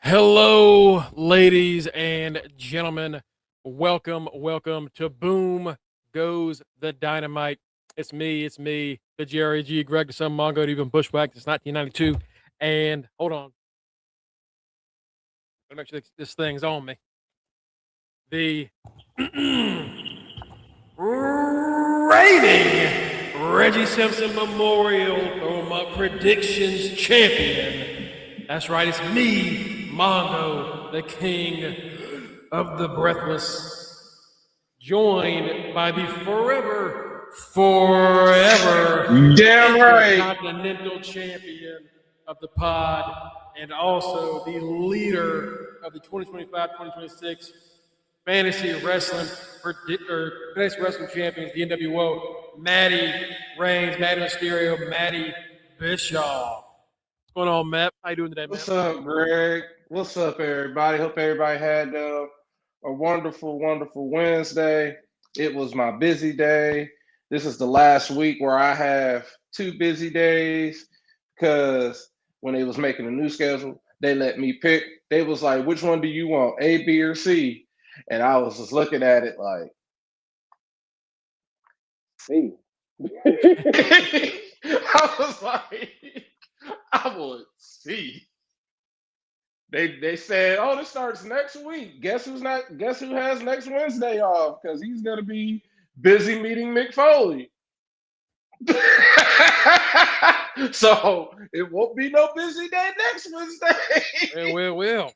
Hello, ladies and gentlemen. Welcome to Boom Goes the Dynamite. It's me, the Jerry G. Greg, the son of Mongo, to even Bushwhack. It's 1992. And hold on, gotta make sure this thing's on me. The reigning Reggie Simpson Memorial Throw 'em Up Predictions Champion. That's right, it's me, Mongo, the king of the breathless, joined by the forever Damn right. intercontinental champion of the pod, and also the leader of the 2025-2026 fantasy wrestling fantasy wrestling champions, the NWO, Matty Reigns, Matty Mysterio, Matty Bischoff. What's going on, Matt? How you doing today, What's man? up, Greg? What's up, everybody? Hope everybody had a wonderful, wonderful Wednesday. It was my busy day. This is the last week where I have 2 busy days because when they was making a new schedule, they let me pick. They was like, which one do you want, A, B, or C? And I was just looking at it like, C. I was like, I would see. They said, oh, this starts next week. Guess who has next Wednesday off? Because he's gonna be busy meeting Mick Foley. So it won't be no busy day next Wednesday. Well.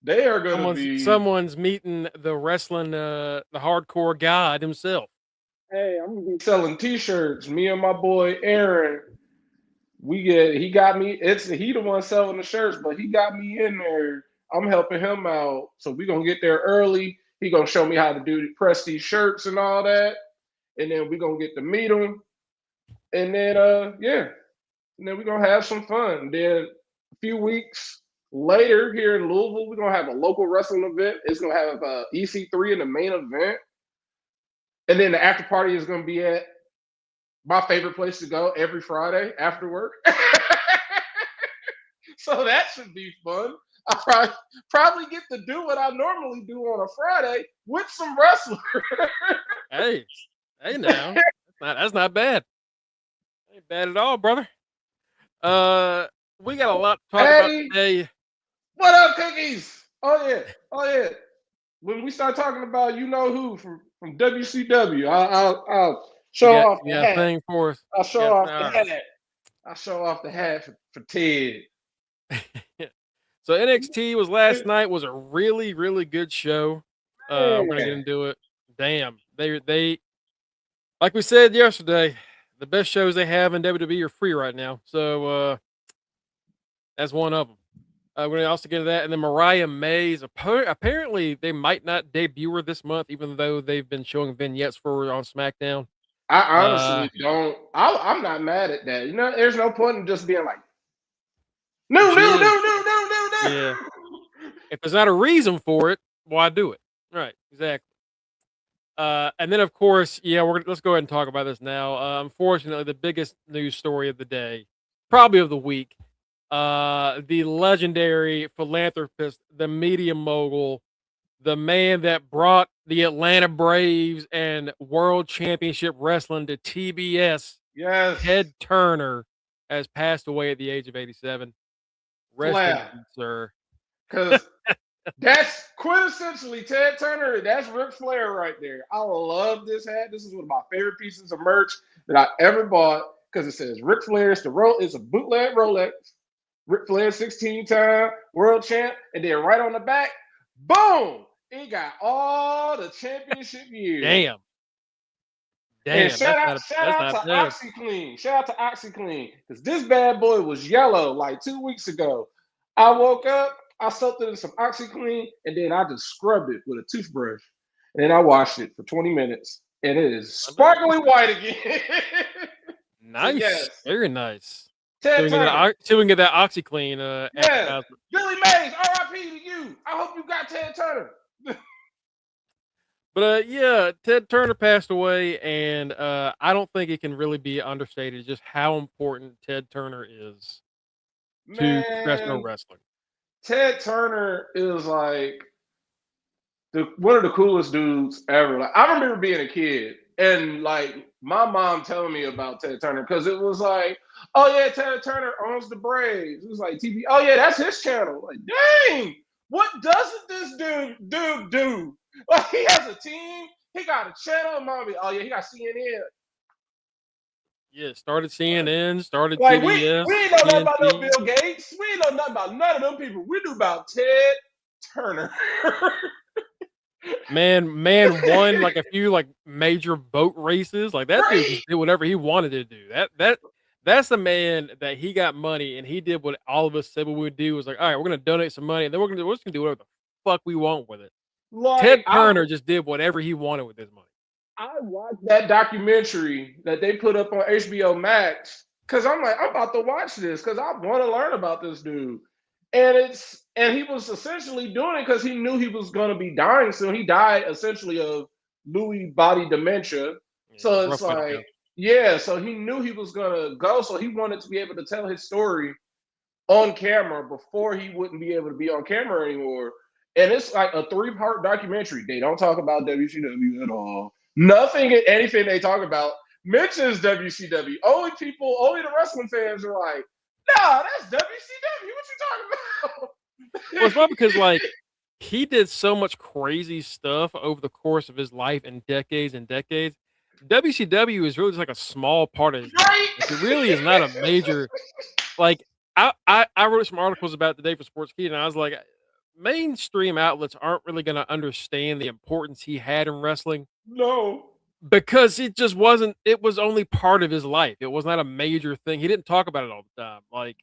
They are gonna be Someone's meeting the wrestling, the hardcore god himself. Hey, I'm gonna be selling t-shirts. Me and my boy Aaron. He got me. He the one selling the shirts, but he got me in there. I'm helping him out, so we gonna get there early. He gonna show me how to press these shirts and all that, and then we gonna get to meet him, and then and then we gonna have some fun. Then a few weeks later, here in Louisville, we're gonna have a local wrestling event. It's gonna have EC3 in the main event, and then the after party is gonna be at my favorite place to go every Friday after work. So that should be fun. I probably get to do what I normally do on a Friday with some wrestlers. Hey now, that's not bad. Ain't bad at all, brother. We got a lot to talk about today. What up, cookies? Oh yeah. When we start talking about you know who from WCW, I'll show off the hat. Thing for us. I'll show off the hat. I'll show off the hat for Ted. So NXT was last night. Was a really, really good show. We're gonna get into it. Damn, they like we said yesterday, the best shows they have in WWE are free right now. So that's one of them. We're gonna also get into that, and then Mariah May's apparently they might not debut her this month, even though they've been showing vignettes for her on SmackDown. I honestly don't. I'm not mad at that. You know, there's no point in just being like, no. Yeah. If there's not a reason for it, why do it? Right. Exactly. And then of course, let's go ahead and talk about this now. Unfortunately, the biggest news story of the day, probably of the week, the legendary philanthropist, the media mogul, the man that brought the Atlanta Braves and World Championship Wrestling to TBS, yes, Ted Turner, has passed away at the age of 87. Rest in peace, sir. Because that's quintessentially Ted Turner. That's Ric Flair right there. I love this hat. This is one of my favorite pieces of merch that I ever bought because it says Ric Flair. It's a bootleg Rolex. Ric Flair 16-time world champ. And then right on the back, boom! It got all the championship years. Damn. And shout out to OxyClean. Shout out to OxyClean. Because this bad boy was yellow like 2 weeks ago. I woke up, I soaked it in some OxyClean, and then I just scrubbed it with a toothbrush. And then I washed it for 20 minutes. And it is sparkly white again. Nice. So yes. Very nice. Ted Turner. So we can get that OxyClean. Yeah. Billy Mays, RIP to you. I hope you got Ted Turner. But Ted Turner passed away, and I don't think it can really be understated just how important Ted Turner is to professional wrestling. Ted Turner is like one of the coolest dudes ever. Like I remember being a kid and like my mom telling me about Ted Turner because it was like, oh yeah, Ted Turner owns the Braves. It was like TV. Oh yeah, that's his channel. Like, dang, what doesn't this dude do? Like he has a team. He got a channel. Mommy, oh yeah, he got CNN. Yeah, started CNN, started Like we TBS, ain't know nothing about no TNT. Bill Gates. We ain't know nothing about none of them people. We knew about Ted Turner. Man won like a few like major boat races. Like that dude Right. just did whatever he wanted to do. That's the man that he got money and he did what all of us said we would do. Was like, all right, we're gonna donate some money and then we're just gonna do whatever the fuck we want with it. Like Ted Turner just did whatever he wanted with his money. I watched that documentary that they put up on HBO Max because I'm like, I'm about to watch this because I want to learn about this dude. And he was essentially doing it because he knew he was gonna be dying soon. He died essentially of Lewy body dementia. Yeah, So it's rough way to go. like, yeah, so he knew he was gonna go. So he wanted to be able to tell his story on camera before he wouldn't be able to be on camera anymore. And it's like a 3-part documentary. They don't talk about WCW at all. Nothing, anything they talk about mentions WCW. Only the wrestling fans are like, nah, that's WCW. What you talking Well, it's about? not because like he did so much crazy stuff over the course of his life and decades. WCW is really just like a small part of his life. Right? Like it really is not a major like I wrote some articles about today for Sports Key and I was like mainstream outlets aren't really going to understand the importance he had in wrestling No. because it was only part of his life. It was not a major thing. He didn't talk about it all the time. Like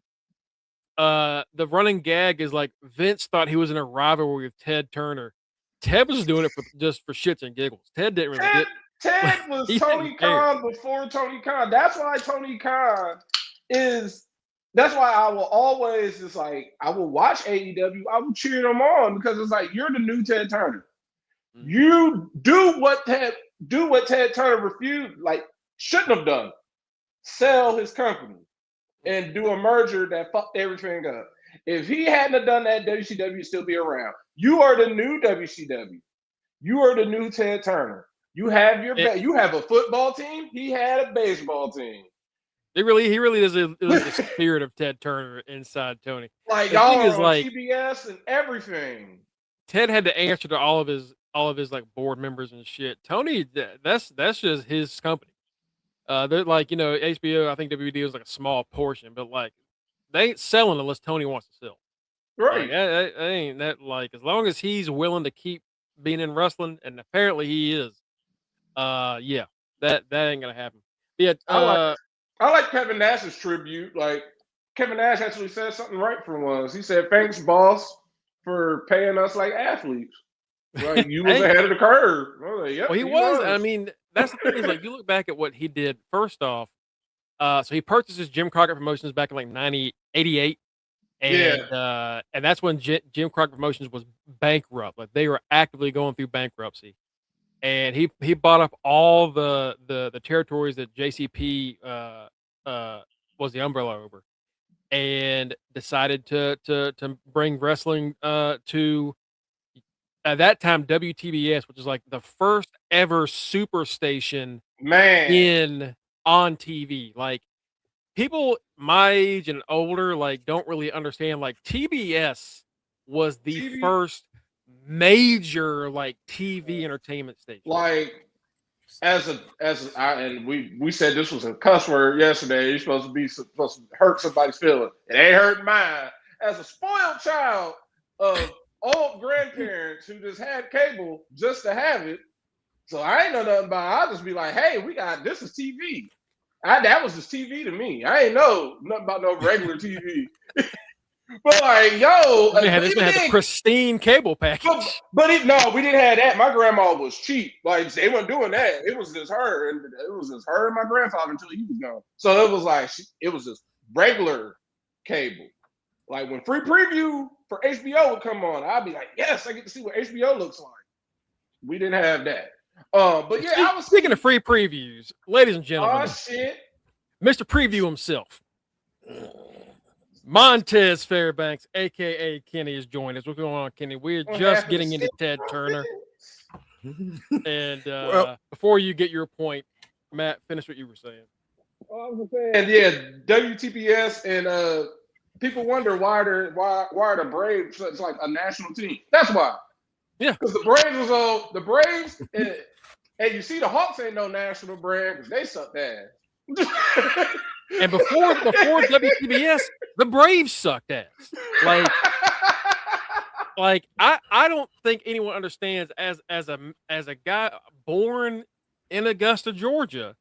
the running gag is like Vince thought he was in a rivalry with Ted Turner. Ted was just doing it for shits and giggles. Ted didn't really Ted, get Ted was he Tony didn't care. Khan before Tony Khan. That's why Tony Khan is. That's why I will always just like I will watch AEW. I will cheer them on because it's like you're the new Ted Turner. Mhm. You do what Ted Turner refused, like shouldn't have done. Sell his company and do a merger that fucked everything up. If he hadn't have done that, WCW would still be around. You are the new WCW. You are the new Ted Turner. You have It, you have a football team. He had a baseball team. he really is it was the spirit of Ted Turner inside Tony. Like The thing y'all is are on like TBS and everything. Ted had to answer to all of his like board members and shit. Tony, that's just his company. They're like HBO. I think WD was like a small portion, but like they ain't selling unless Tony wants to sell. Like Right. that ain't that like as long as he's willing to keep being in wrestling, and apparently he is. Yeah, that ain't gonna happen. Yeah, I like I like Kevin Nash's tribute. Like Kevin Nash actually said something right for once. He said, "Thanks, boss, for paying us like athletes. Like you was hey, ahead of the curve." I was like, well "Yep, he he was. I was." mean, that's the thing is like you look back at what he did. First off, so he purchased his Jim Crockett Promotions back in like 1988. Yeah. And that's when Jim Crockett Promotions was bankrupt. Like they were actively going through bankruptcy. And he bought up all the territories that JCP was the umbrella over, and decided to bring wrestling to at that time WTBS, which is like the first ever super station Man. in on TV. Like people my age and older like don't really understand like TBS was the TV first major like TV entertainment station. like and we said this was a cuss word yesterday. You're supposed to hurt somebody's feeling. It ain't hurting mine. As a spoiled child of old grandparents who just had cable just to have it, so I ain't know nothing about it. I'll just be like, hey, we got this is TV. That was just TV to me. I ain't know nothing about no regular TV. But like, yo, This one had the pristine cable package. no, we didn't have that. My grandma was cheap. Like they weren't doing that. It was just her, and it was just her and my grandfather until he was gone. So it was like it was just regular cable. Like when free preview for HBO would come on, I'd be like, yes, I get to see what HBO looks like. We didn't have that. But yeah, I was Speaking of free previews, ladies and gentlemen, oh shit. Mr. Preview himself. Montez Fairbanks, aka Kenny, is joining us. What's going on, Kenny? We're just getting into Ted Turner. And before you get your point, Matt, finish what you were saying. I was saying, yeah, WTPS and people wonder why are the Braves such like a national team? That's why. Yeah, because the Braves was on the Braves, and you see the Hawks ain't no national brand because they sucked ass. And before WTBS, the Braves sucked ass. Like I don't think anyone understands as a guy born in Augusta, Georgia.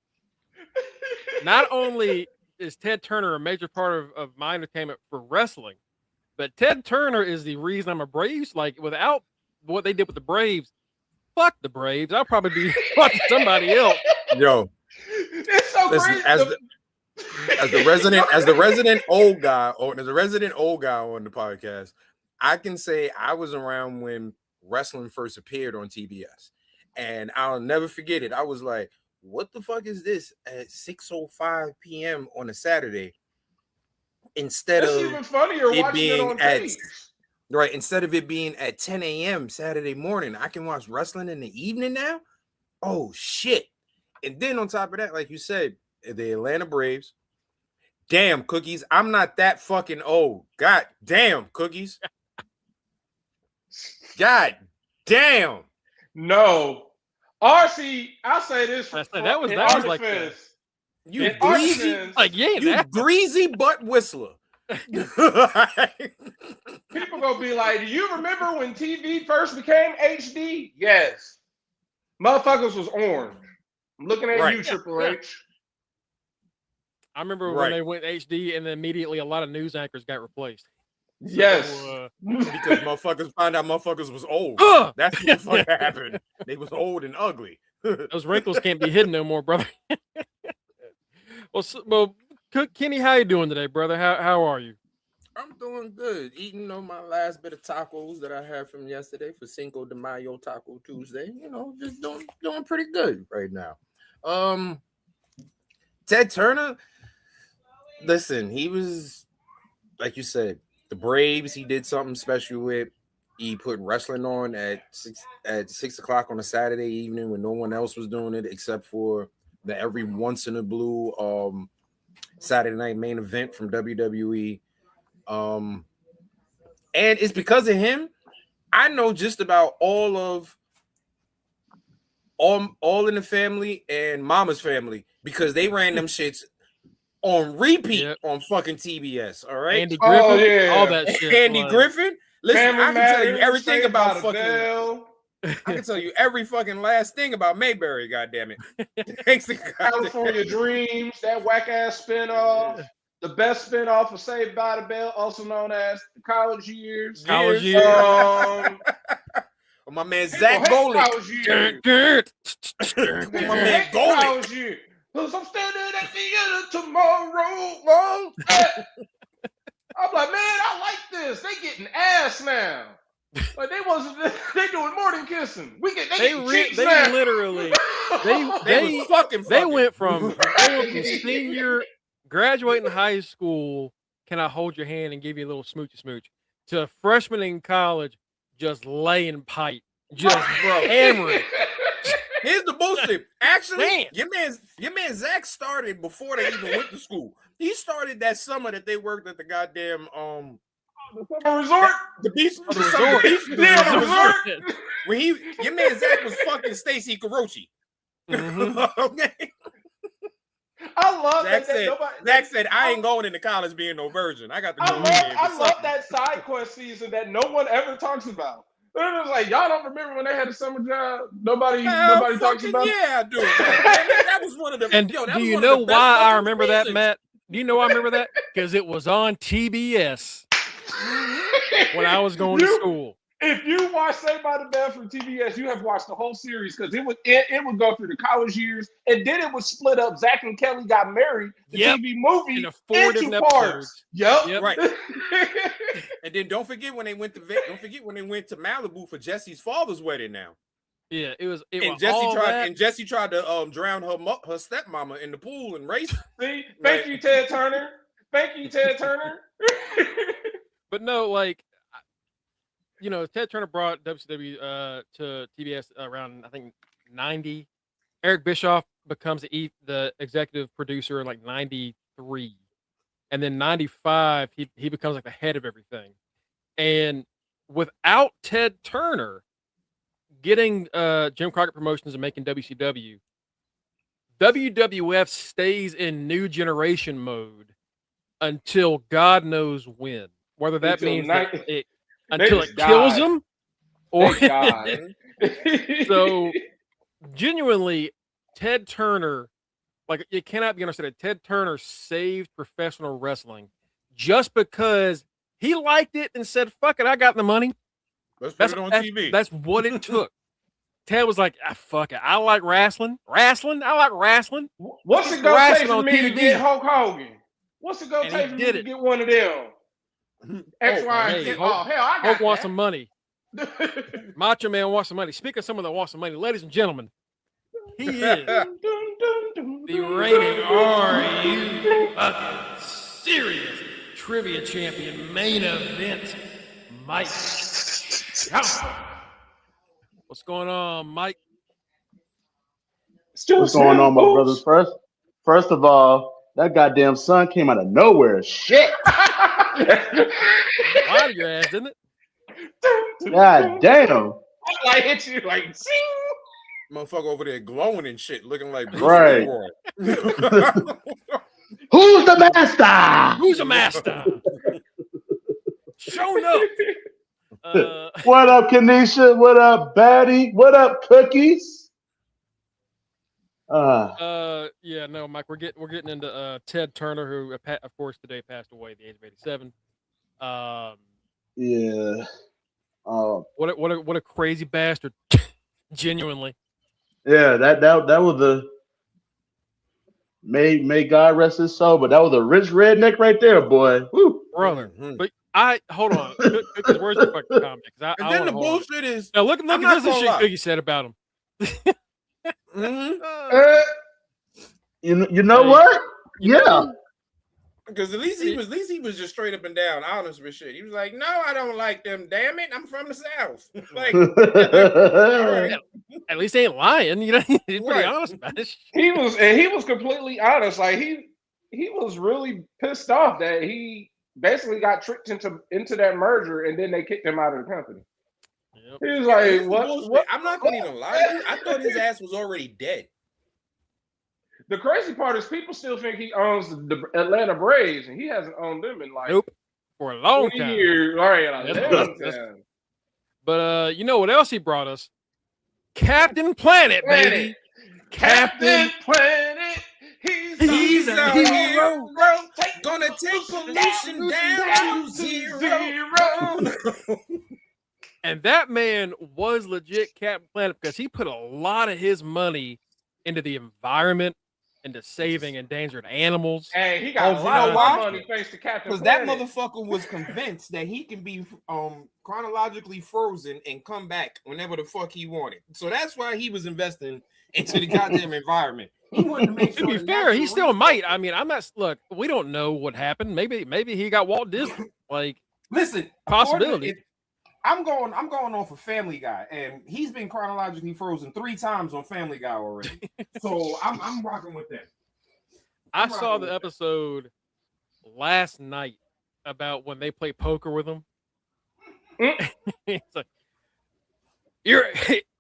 Not only is Ted Turner a major part of my entertainment for wrestling, but Ted Turner is the reason I'm a Braves. Like, without what they did with the Braves, fuck the Braves. I'll probably be watching somebody else. Yo, it's so crazy. As the resident old guy on the podcast, I can say I was around when wrestling first appeared on TBS, and I'll never forget it. I was like, what the fuck is this at 6:05 p.m. on a Saturday? Instead It's of even funnier it watching being it on at tape. right, instead of it being at 10 a.m. Saturday morning, I can watch wrestling in the evening now. Oh shit! And then on top of that, like you said, the Atlanta Braves. Damn, Cookies, I'm not that fucking old. God damn, Cookies. God damn. No. RC, I'll say this for that was like you greasy, you greasy butt whistler. People gonna be like, do you remember when TV first became HD? Yes. Motherfuckers was orange. I'm looking at you, Triple H. I remember when they went HD, and then immediately a lot of news anchors got replaced. Yes. So, because motherfuckers found out motherfuckers was old. That's what the fuck happened. They was old and ugly. Those wrinkles can't be hidden no more, brother. Well, Kenny, how you doing today, brother? How are you? I'm doing good. Eating on my last bit of tacos that I had from yesterday for Cinco de Mayo Taco Tuesday. You know, just doing pretty good right now. Ted Turner, listen, he was, like you said, the Braves, he did something special with. He put wrestling on at 6 o'clock on a Saturday evening when no one else was doing it except for the every once in a blue Saturday night main event from WWE. And it's because of him. I know just about all in the Family and Mama's Family because they ran them shits on repeat on fucking TBS. All right, Andy Griffin, all that shit. Andy Griffin. Listen, I can tell you everything about fucking. Bell. I can tell you every fucking last thing about Mayberry. Goddamn it! Thanks to California Dreams, that whack ass spinoff. The best spinoff of Saved by the Bell, also known as the College Years. College Years. My man Zach Golick. My man Golick. Because I'm standing at the end of tomorrow. I'm like, man, I like this. They getting ass now. Like they doing more than kissing. They literally they went from senior graduating high school. Can I hold your hand and give you a little smoochy smooch? To freshman in college, just laying pipe, just hammering. Here's the bullshit. Actually, your man Zach started before they even went to school. He started that summer that they worked at the goddamn the summer resort, the beach, the resort. When your man Zach was fucking Stacey Carochi. Mm-hmm. Okay. I love Zach said, I ain't going into college being no virgin. I got to go. I love that side quest season that no one ever talks about. It was like, y'all don't remember when they had a summer job? Nobody talks about it. Yeah, I do. That was one of the. And do you know why I remember that, Matt? Do you know why I remember that? Because it was on TBS when I was going to school. If you watch Saved by the Bell from TBS, you have watched the whole series because it would go through the college years, and then it was split up. Zach and Kelly got married. The TV movie into 4 different parts. Yep. Right. And then don't forget when they went to Malibu for Jesse's father's wedding. Now. Yeah, it was. Jesse tried to drown her stepmama in the pool and race. See, thank you, Ted Turner. Thank you, Ted Turner. But no, like, Ted Turner brought WCW to TBS around, I think, 90. Eric Bischoff becomes the executive producer in like 93. And then 95, he becomes like the head of everything. And without Ted Turner getting Jim Crockett Promotions and making WCW, WWF stays in new generation mode until God knows when. Whether that means until it kills them, or so genuinely, Ted Turner, like, it cannot be understood. Ted Turner saved professional wrestling just because he liked it and said, "Fuck it, I got the money. Let's put it on TV." That's what it took. Ted was like, fuck it. I like wrestling. I like wrestling. What's it gonna take for me to get Hulk Hogan? What's it gonna take for me to get one of them? X, Y, and Z. Oh, hell, I got Hulk wants some money. Macho Man wants some money. Speaking of someone that wants some money, ladies and gentlemen, he is the reigning Are You Fucking Serious Trivia Champion main event, Mike. What's going on, Mike? What's going on, my brothers? First of all, that goddamn sun came out of nowhere. Shit. Out of your ass, didn't it? God damn. I hit you like, zing. Motherfucker over there glowing and shit, looking like right. Who's the master? Who's the master? Showing up. What up, Kanisha? What up, Batty? What up, Cookies? Yeah, no, Mike, we're getting into Ted Turner, who of course today passed away at the age of 87. Yeah. What a crazy bastard. Genuinely. Yeah, that was a may God rest his soul, but that was a rich redneck right there, boy. Woo. Brother. But hold on. Cookies, where's your fucking comment? And then the bullshit is now look at this shit Cookie said about him. You know what? Yeah. Because at least he was just straight up and down, honest with shit. He was like, "No, I don't like them. Damn it, I'm from the South." Like, right. At least he ain't lying. He's pretty honest about it. He was completely honest. Like he was really pissed off that he basically got tricked into that merger, and then they kicked him out of the company. Yep. He was like, "What?" I'm not gonna even lie to you. I thought his ass was already dead. The crazy part is people still think he owns the Atlanta Braves, and he hasn't owned them in like for a long time. Years. All right, but you know what else he brought us? Captain Planet, baby. Captain Planet. He's a hero. Gonna take pollution down to zero. And that man was legit Captain Planet because he put a lot of his money into the environment, into saving endangered animals. Hey, he got a lot of money thanks to Captain Planet. Because that motherfucker was convinced that he can be chronologically frozen and come back whenever the fuck he wanted. So that's why he was investing into the goddamn environment. He wanted to make sure. To be fair, he still might. I mean, look, we don't know what happened. Maybe he got Walt Disney. Like, listen, possibility. I'm going off of Family Guy, and he's been chronologically frozen 3 times on Family Guy already. So I'm rocking with that. I saw the episode last night about when they play poker with him. It's like, you're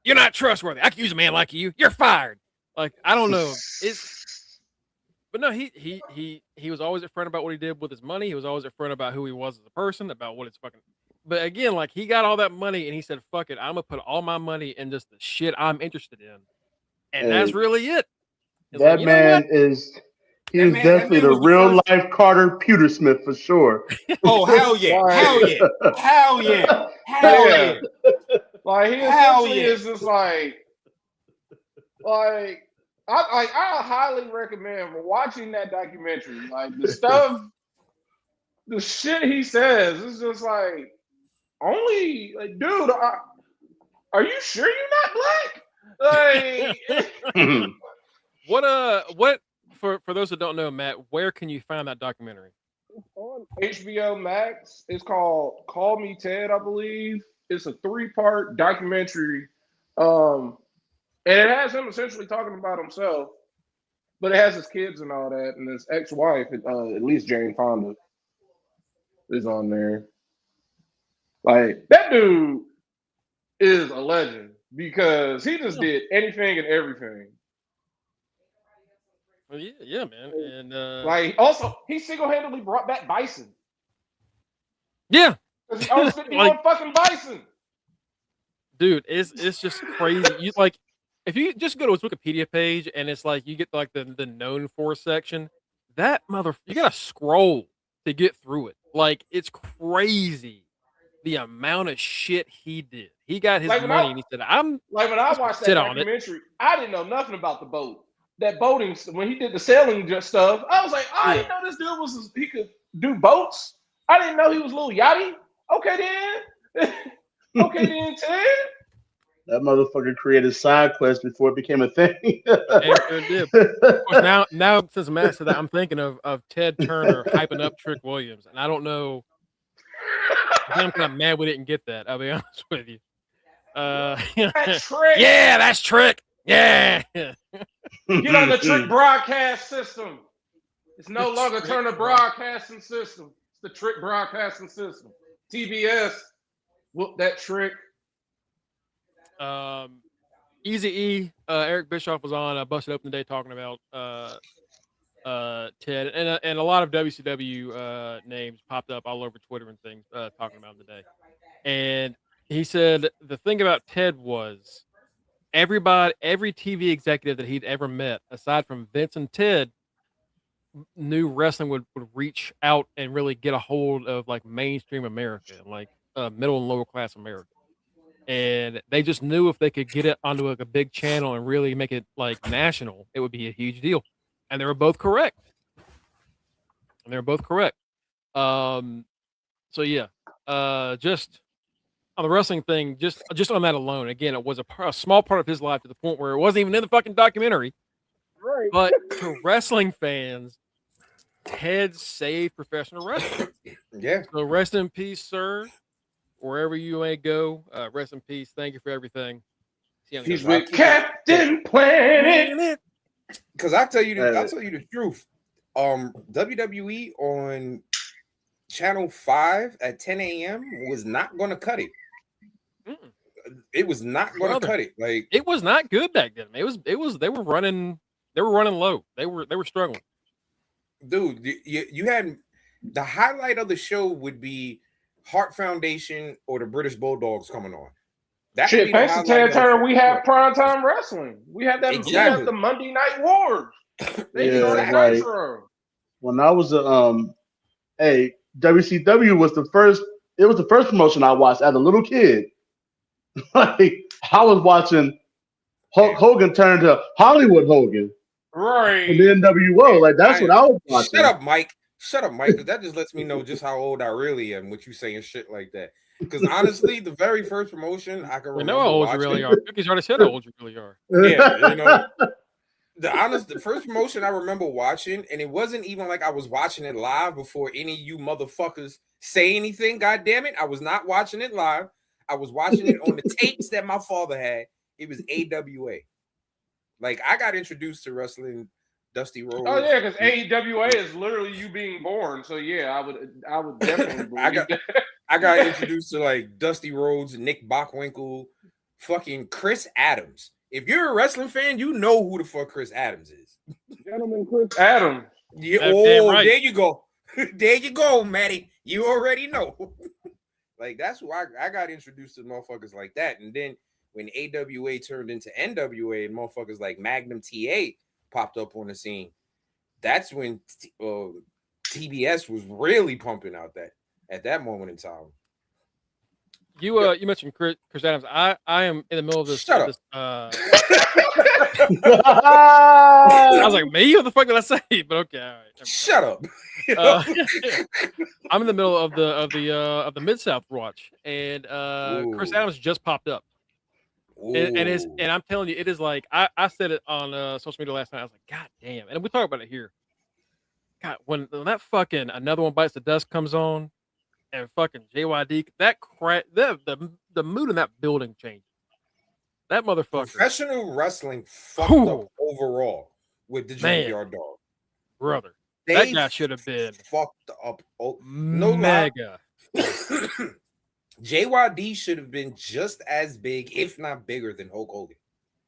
not trustworthy. I can use a man like you. You're fired. Like, I don't know. But no, he was always upfront about what he did with his money. He was always upfront about who he was as a person, about what it's fucking. But again, like, he got all that money and he said, "Fuck it, I'm gonna put all my money in just the shit I'm interested in," and that's really it. It's that like, man is. He's definitely the real life Carter Pewtersmith for sure. Oh, hell yeah. Hell yeah. Hell yeah. Hell yeah. Like, he essentially is just like I highly recommend watching that documentary. Like, the shit he says is just like, dude, are you sure you're not black? Like, what for those that don't know, Matt, where can you find that documentary? HBO Max. It's called Call Me Ted, I believe. It's a 3-part documentary. And it has him essentially talking about himself, but it has his kids and all that, and his ex-wife, at least Jane Fonda, is on there. Like, that dude is a legend because he just did anything and everything. Well, yeah, man. And Like, also, he single-handedly brought back bison. yeah, Because he owns 51 like, fucking bison. dude, it's just crazy. You like, if you just go to his Wikipedia page and it's like you get like the known for section, that you gotta scroll to get through it. Like, it's crazy the amount of shit he did. He got his Like, when money I- and he said, "I'm Like, when I just watched that sit on it." documentary, I didn't know nothing about the boat. That boating, when he did the sailing stuff, I was like, oh, I didn't know this dude he could do boats. I didn't know he was a little yachty. Okay, then. Okay, then, Ted. That motherfucker created side quests before it became a thing. Damn sure did. Of course, now since Matt said that, I'm thinking of Ted Turner hyping up Trick Williams, and I don't know. I'm kind of mad we didn't get that. I'll be honest with you. That Trick. Yeah, that's Trick. Yeah. Get on the Trick broadcast system. It's no longer Turner Broadcasting System. It's the Trick Broadcasting System. TBS. Whoop that Trick. Easy E, Eric Bischoff was on Busted Open today talking about Ted, and a lot of WCW names popped up all over Twitter and things talking about him today. And he said the thing about Ted was every TV executive that he'd ever met, aside from Vince and Ted, knew wrestling would reach out and really get a hold of like mainstream America, like middle and lower class America. And they just knew if they could get it onto like a big channel and really make it like national, it would be a huge deal. And they were both correct. So yeah, just on the wrestling thing, just on that alone, again, it was a small part of his life to the point where it wasn't even in the fucking documentary. Right. But to wrestling fans, Ted saved professional wrestling. Yeah. So rest in peace, sir. Wherever you may go, rest in peace. Thank you for everything. He's with Captain Planet. Because I'll tell you the truth. WWE on Channel 5 at 10 a.m. was not going to cut it. It was not going to cut it. Like, it was not good back then. It was. They were running low. They were struggling. Dude, you had the highlight of the show would be Hart Foundation or the British Bulldogs coming on. That shit, thanks to Ted Turner, we have primetime wrestling. We have that. Exactly. We have the Monday Night Wars. Like, when I was WCW was the first. It was the first promotion I watched as a little kid. Like, I was watching Hulk Hogan turn to Hollywood Hogan, right? And the NWO. Like, that's what I was watching. Shut up, Mike. Because that just lets me know just how old I really am with you saying shit like that. Because honestly, the very first promotion I can remember. We know how old you really are. Cookies already said how old you really are. Yeah, the first promotion I remember watching, and it wasn't even like I was watching it live before any of you motherfuckers say anything. God damn it, I was not watching it live. I was watching it on the tapes that my father had. It was AWA. Like, I got introduced to wrestling. Dusty Rhodes. Oh yeah, because AWA is literally you being born. So yeah, I would definitely. I got introduced to like Dusty Rhodes, Nick Bockwinkel, fucking Chris Adams. If you're a wrestling fan, you know who the fuck Chris Adams is. Gentleman Chris Adams. Yeah, right. There you go. There you go, Matty. You already know. Like, that's who I got introduced to motherfuckers like that. And then when AWA turned into NWA and motherfuckers like Magnum TA popped up on the scene, that's when TBS was really pumping out at that moment in time. You mentioned Chris Adams. I am in the middle of this. Shut up. I was like, me? What the fuck did I say? But okay, all right. Shut up. I'm in the middle of the Mid-South watch, and Chris Adams just popped up. And I'm telling you, it is like I said it on social media last night. I was like, God damn! And we talked about it here. God, when that fucking Another One Bites the Dust comes on, and fucking JYD, that crap, the mood in that building changes. That motherfucker, Professional wrestling fucked Whew. up overall with the Man. Junkyard Dog. brother. They That guy should have been fucked up. No lie. mega. JYD should have been just as big, if not bigger, than Hulk Hogan.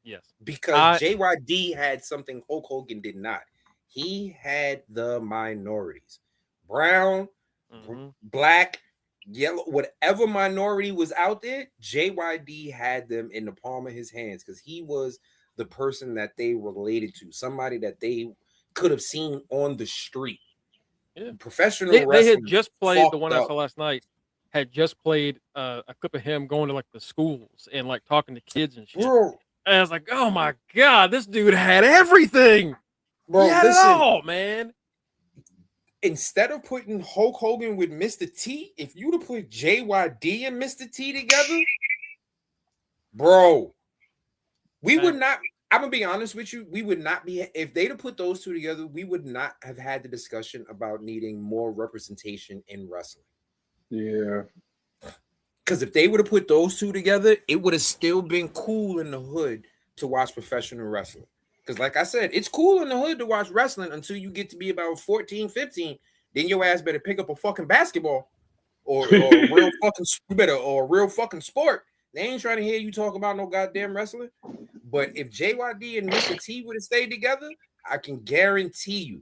Yes, Because JYD had something Hulk Hogan did not. He had the minorities. Brown, black, yellow, whatever minority was out there, JYD had them in the palm of his hands because he was the person that they related to, somebody that they could have seen on the street. Yeah. Professional They wrestling. had just played the one I up. saw last night. Had just played a clip of him going to like the schools and like talking to kids and shit. Bro, And I was like, oh my god, this dude had everything. bro, He had listen. it all, man. Instead of putting Hulk Hogan with Mr. T, if you'd have put JYD and Mr. T together, bro, we would not. I'm gonna be honest with you. We would not be, if they'd have put those two together, we would not have had the discussion about needing more representation in wrestling. Yeah. Because if they would have put those two together, it would have still been cool in the hood to watch professional wrestling. Because like I said, it's cool in the hood to watch wrestling until you get to be about 14, 15. Then your ass better pick up a fucking basketball or a real fucking sport. They ain't trying to hear you talk about no goddamn wrestling. But if JYD and Mr. T would have stayed together, I can guarantee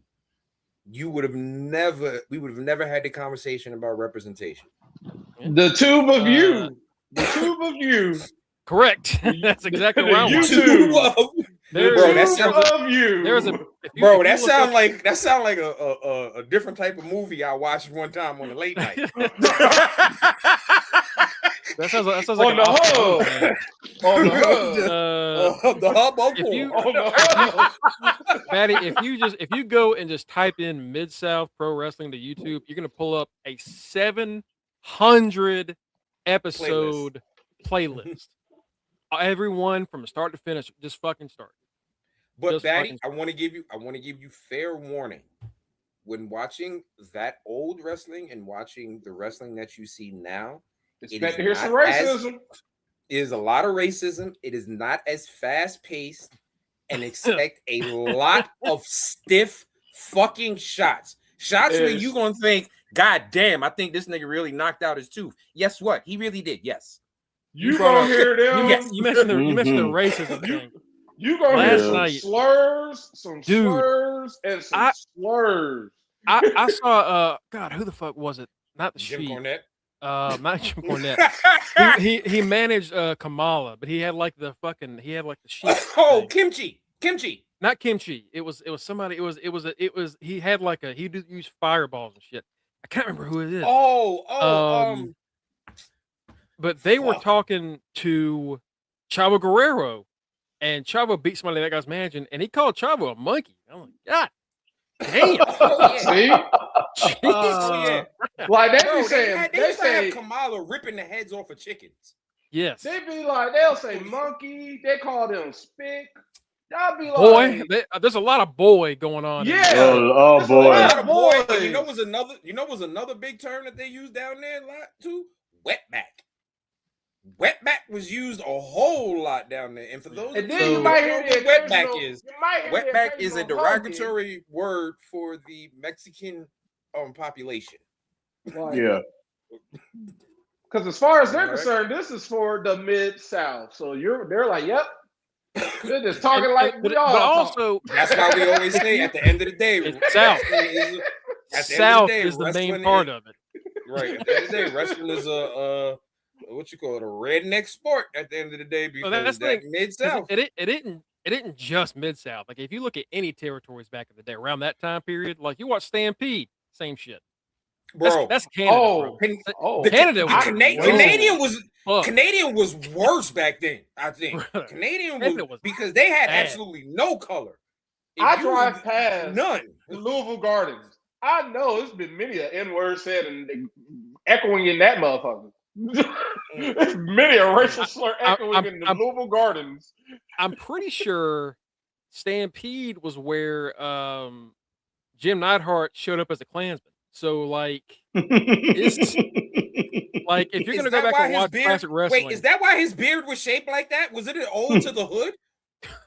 we would have never had the conversation about representation. The tube of you. The tube of you. Correct. That's exactly what I want. YouTube. Bro, that sounds like a different type of movie I watched one time on a late night. That sounds like on the hub. On the hub. Matty, if you go and just type in Mid-South Pro Wrestling to YouTube, you're gonna pull up a 700 episode playlist. Everyone from start to finish, just fucking start. But Batty, I want to give you fair warning. When watching that old wrestling and watching the wrestling that you see now, expect to hear some racism. It is a lot of racism. It is not as fast paced, and expect a lot of stiff fucking shots. Shots where you gonna think, God damn, I think this nigga really knocked out his tooth. Guess what? He really did. Yes. You gonna hear them? You mentioned the racism thing. You gonna hear some slurs, and some slurs. I saw God, who the fuck was it? Not the Jim Sheik. Cornette. Not Jim Cornette. he managed Kamala, but he had like the Sheik. Oh, Kimchi. Not Kimchi. It was somebody. He had like he used fireballs and shit. I can't remember who it is. But they were talking to Chavo Guerrero, and Chavo beat somebody that guy's managing, and he called Chavo a monkey. I'm like, God damn. See? Like they be saying, they say Kamala ripping the heads off of chickens. Yes. They be like, they'll say monkey. They call them spick. Y'all be like, boy. There's a lot of boy going on. Yeah. Oh boy. A lot of boy. You know was another big term that they used down there a lot too? Wetback. Wetback was used a whole lot down there. And for those and then you might hear wetback is a derogatory word for the Mexican population. Like, yeah. Because as far as they're concerned, this is for the Mid-South. So they're like, yep. They're just talking like we all. But also, that's why we always say at the end of the day, South. South is the main part of it. Right. At the end of the day, wrestling is a redneck sport at the end of the day, because that Mid-South. It didn't just Mid-South. Like if you look at any territories back in the day around that time period, like you watch Stampede, same shit. Bro, that's Canada. Canada was Canadian was worse back then. I think Canadian was because they had absolutely no color. I drive past none the Louisville Gardens. I know it's been many an N-word said and echoing in that motherfucker. It's many a racial slur echoing in the Louisville Gardens. I'm pretty sure Stampede was where Jim Neidhart showed up as a Klansman. So like, it's like if you're Is gonna go that back why and his watch beard? classic wrestling, Wait, is that why his beard was shaped like that? Was it an ode to the hood?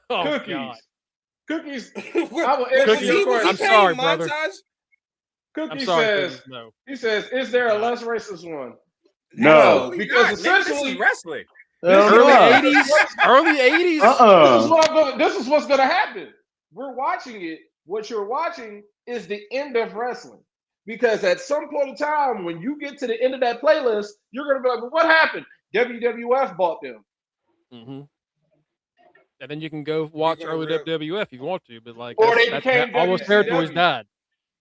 oh Cookies. god, Cookies. What- I will answer was your he question. I'm paying sorry, brother. montage? I'm Cookie sorry, says, Cookies, no. he says, is there a less racist one? No. Absolutely because not. Nigga, this essentially- is wrestling. Early no. 80s, early 80s. This is what's gonna happen. We're watching it. What you're watching is the end of wrestling. Because at some point in time, when you get to the end of that playlist, you're gonna be like, well, what happened? WWF bought them. Mm-hmm. And then you can go watch gonna early real- WWF if you want to, but like Or they that's became all those WCW. territories died.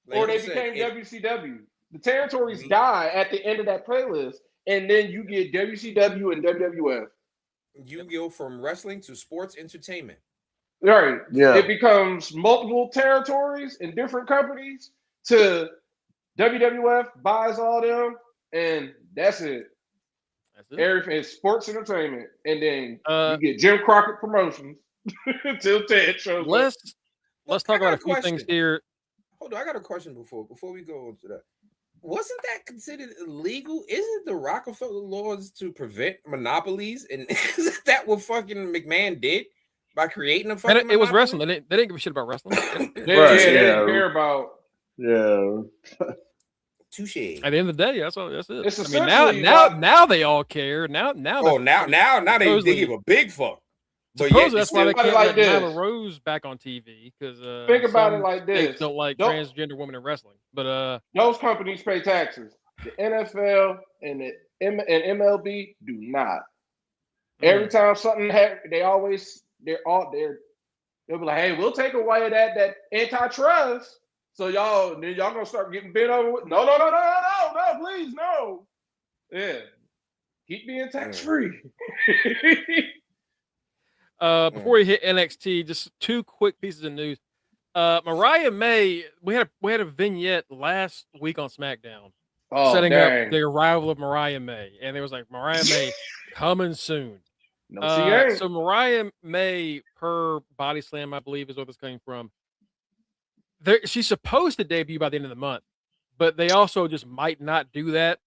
Like Or they you said, became WCW. The territories Mhm. die at the end of that playlist, and then you get WCW and WWF. you go from wrestling to sports entertainment. Right. Yeah. It becomes multiple territories and different companies to WWF buys all them, and that's it. That's it. Everything is sports entertainment, and then Uh, you get Jim Crockett Promotions until Ted shows up. Let's talk I got about a a few things question. here. Hold on, I got a question before we go into that. Wasn't that considered illegal? Isn't the Rockefeller laws to prevent monopolies? And isn't that what fucking McMahon did by creating a fucking And it was monopoly? wrestling. They didn't give a shit about wrestling. They, Right, they yeah. didn't care about. Yeah. Touche. At the end of the day, that's it. It's I mean, essentially now why- now they all care. Now Oh, now they supposedly- give a big fuck. But supposedly yet, that's why they think can't about it let like Nyla this. Rose back on TV because Think about it like states this. don't like Don't- transgender women in wrestling. But Those companies pay taxes. The NFL and the MLB do not. Every time something happens, they'll be like, hey, we'll take away that antitrust. So y'all gonna start getting bent over with. No, please, no. Yeah. Keep being tax free. before we hit NXT, just two quick pieces of news. Mariah May, we had a vignette last week on SmackDown setting up the arrival of Mariah May, and it was like Mariah May coming soon. No, she ain't. So Mariah May, per Body Slam, I believe, is where this came from. She's supposed to debut by the end of the month, but they also just might not do that.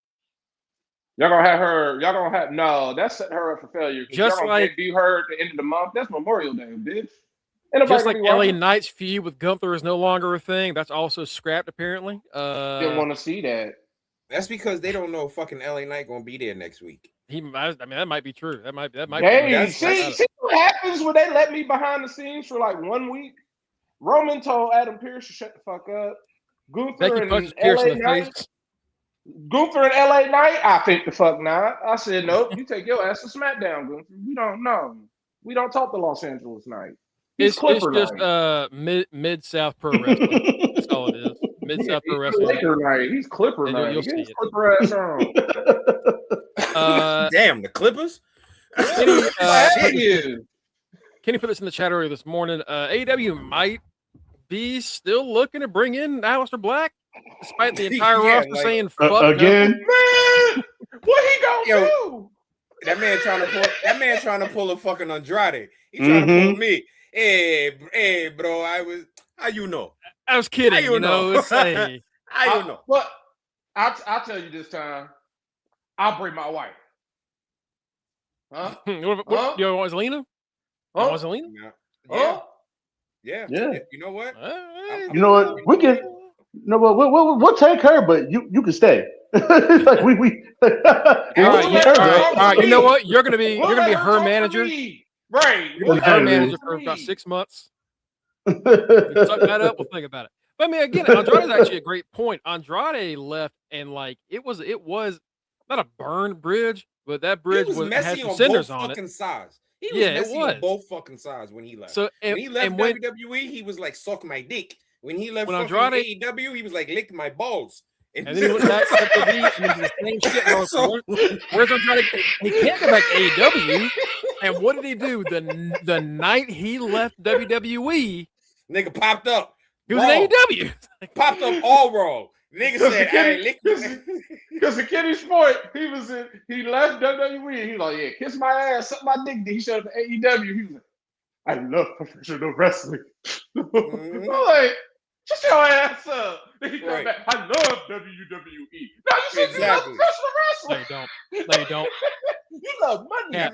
Y'all gonna have her. Y'all gonna have that's setting her up for failure. Just y'all like- debut her at the end of the month. That's Memorial Day, bitch. Ain't nobody Just gonna like be LA watching. Knight's feud with Gunther is no longer a thing. That's also scrapped apparently. Didn't want to see that. that's because they don't know fucking LA Knight gonna be there next week. I mean, that might be true. That might Hey, be. see what happens when they let me behind the scenes for like 1 week? Roman told Adam Pearce to shut the fuck up. Gunther Becky and punches Pierce LA in the Knight. face. Gunther and LA Knight, I think the fuck not. I said, nope, you take your ass to SmackDown, Gunther. We don't know. We don't talk to Los Angeles Knight. He's It's Clipper just Knight. mid South pro wrestling. That's all it is. Mid South pro He's wrestling. Laker Knight. He's Clipper And Knight. you'll Get see his it. Clipper ass on. Damn, the Clippers. Kenny, Shit. Kenny put this in the chat earlier this morning. AEW might be still looking to bring in Aleister Black, despite the entire Yeah, roster like- saying fuck no. Again? Man, what he gonna Yo. do? That man trying to pull a fucking Andrade. He trying to pull me. Hey, bro. How you know? I was kidding. How you You know, know? it's a, How you know? But I'll tell you this time, I'll bring my wife. Huh? Huh? you want Zelina? Huh? Want Zelina? Yeah. Huh? Yeah. Yeah. You know what? You know what? We can. No, but we'll take her, but you can stay. Like we. All right, We'll let her all right. You know leave. what? You're gonna be We'll let her talk to manager. me. Right. You're gonna be We'll her let manager talk for to about me. 6 months. Suck that up. We'll think about it. But I mean, again, Andrade's actually a great point. Andrade left, and like it was not a burned bridge, but that bridge He was had messy some on cinders both on it. fucking sides. He was Yeah, it messy was. on both fucking sides when he left. So when he left and when WWE, he was like, suck my dick. When he left When fucking Andrade- AEW, he was like, lick my balls. and then he went back to WWE and did the same shit. And I was like, where's Andrade? He can't go back to AEW. And what did he do? The night he left WWE, Nigga popped up. he was Raw. in AEW. Popped up all wrong. Nigga said, hey, lick Because the Kenny Sport, he left WWE. He was like, yeah, kiss my ass, suck my dick. Then he showed up at AEW. He was like, I love professional wrestling. Mhm. I'm like, Shut your ass up. Then he come Right. back. I love WWE. No, you should Exactly. love professional No, wrestling. you don't. No, you don't. You love money. Cap.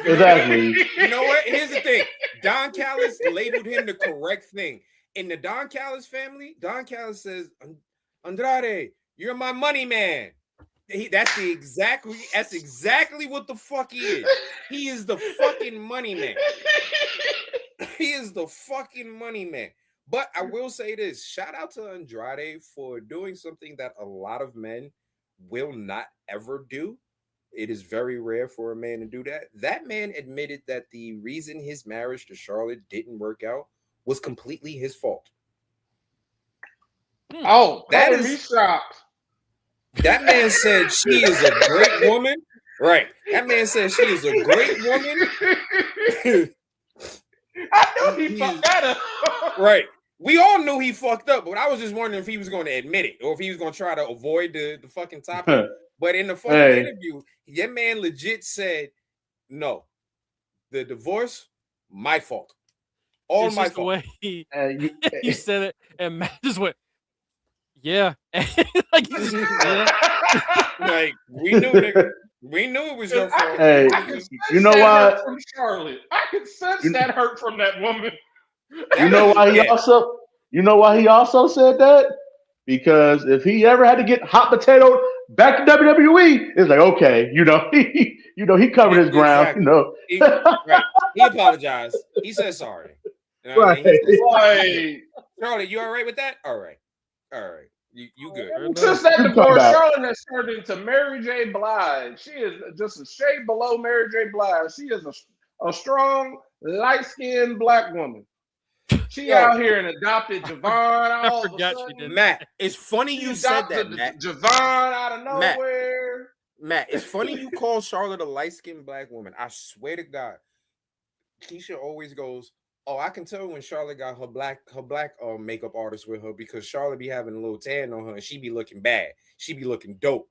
Exactly. You know what? Here's the thing. Don Callis labeled him the correct thing. In the Don Callis family, Don Callis says, Andrade, you're my money man. That's exactly what the fuck he is. He is the fucking money man. He is the fucking money man. But I will say this: shout out to Andrade for doing something that a lot of men will not ever do. It is very rare for a man to do that. That man admitted that the reason his marriage to Charlotte didn't work out was completely his fault. Oh, That that is- is me shocked. That man said she is a great woman. Right. That man said she is a great woman. I knew he fucked that up. Right. We all knew he fucked up, but I was just wondering if he was going to admit it or if he was going to try to avoid the fucking topic. But in the fucking interview, that man legit said, no, the divorce, my fault. All It's my just the fault. way he You, said it, and Matt just went, "Yeah." Like, he just, yeah. Like, we knew, nigga. We knew it was your fault. Hey, I can sense you know that what? hurt from Charlotte. I can sense that hurt from that woman. you know why he Yeah. also you know why he also said that? Because if he ever had to get hot potato back to WWE, it's like, okay, he covered his ground, Exactly. Right. He apologized. He said sorry. You know what I mean? He said, Like, Charlotte, you all right with that? All right. You good. since that Good divorce, comeback. Charlotte has turned into Mary J. Blige. She is just a shade below Mary J. Blige. She is a strong, light-skinned black woman. She Yo. out here and adopted Javon. All of a forgot she sudden. did. Matt, it's funny you said that, Matt. Javon out of Matt. nowhere. Matt, it's funny you call Charlotte a light-skinned black woman. I swear to God, Keisha always goes, "Oh, I can tell when Charlotte got her black makeup artist with her because Charlotte be having a little tan on her and she be looking bad. She be looking dope."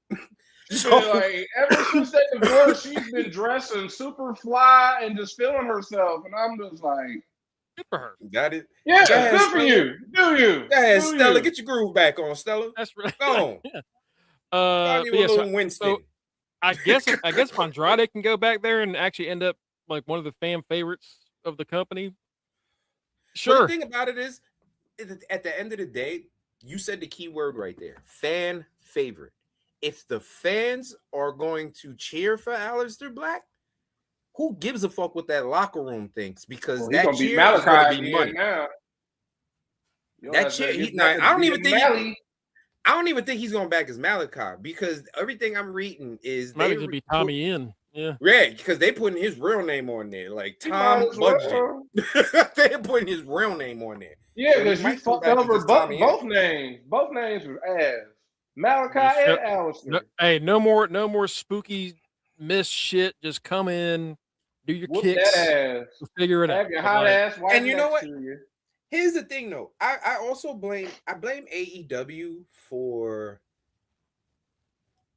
So, like, ever since that divorce, she's been dressing super fly and just feeling herself, and I'm just like, Good for her. Got it. yeah, Go ahead, good for Stella. you. Do you? Go ahead, Do Stella. you? Get your groove back on, Stella. That's right. Go on. Yeah. Find you But a yeah, little Winston. I guess if Andrade can go back there and actually end up like one of the fan favorites of the company. But Sure. the thing about it is, at the end of the day, you said the key word right there: fan favorite. If the fans are going to cheer for Aleister Black, who gives a fuck what that locker room thinks? Because Well, he's that gonna be cheer is going Malachi to be again money. now. You don't That have to cheer, get I don't even think Mally. I don't even think he's going back as Malachi because everything I'm reading is Might they as be Tommy in. Yeah. Yeah, because they putting his real name on there, like He Tom might as Budget. well. They're putting his real name on there. Yeah, So he because might you come fucked back as over just Tommy both names. Both names were ass. Malachi and Yep. Alistair. No, hey, no more spooky miss shit. Just come in, do your Whoop kicks, that ass. figure it out. Have your hot Like, ass wife And you know next what? to you. Here's the thing, though. I also blame AEW for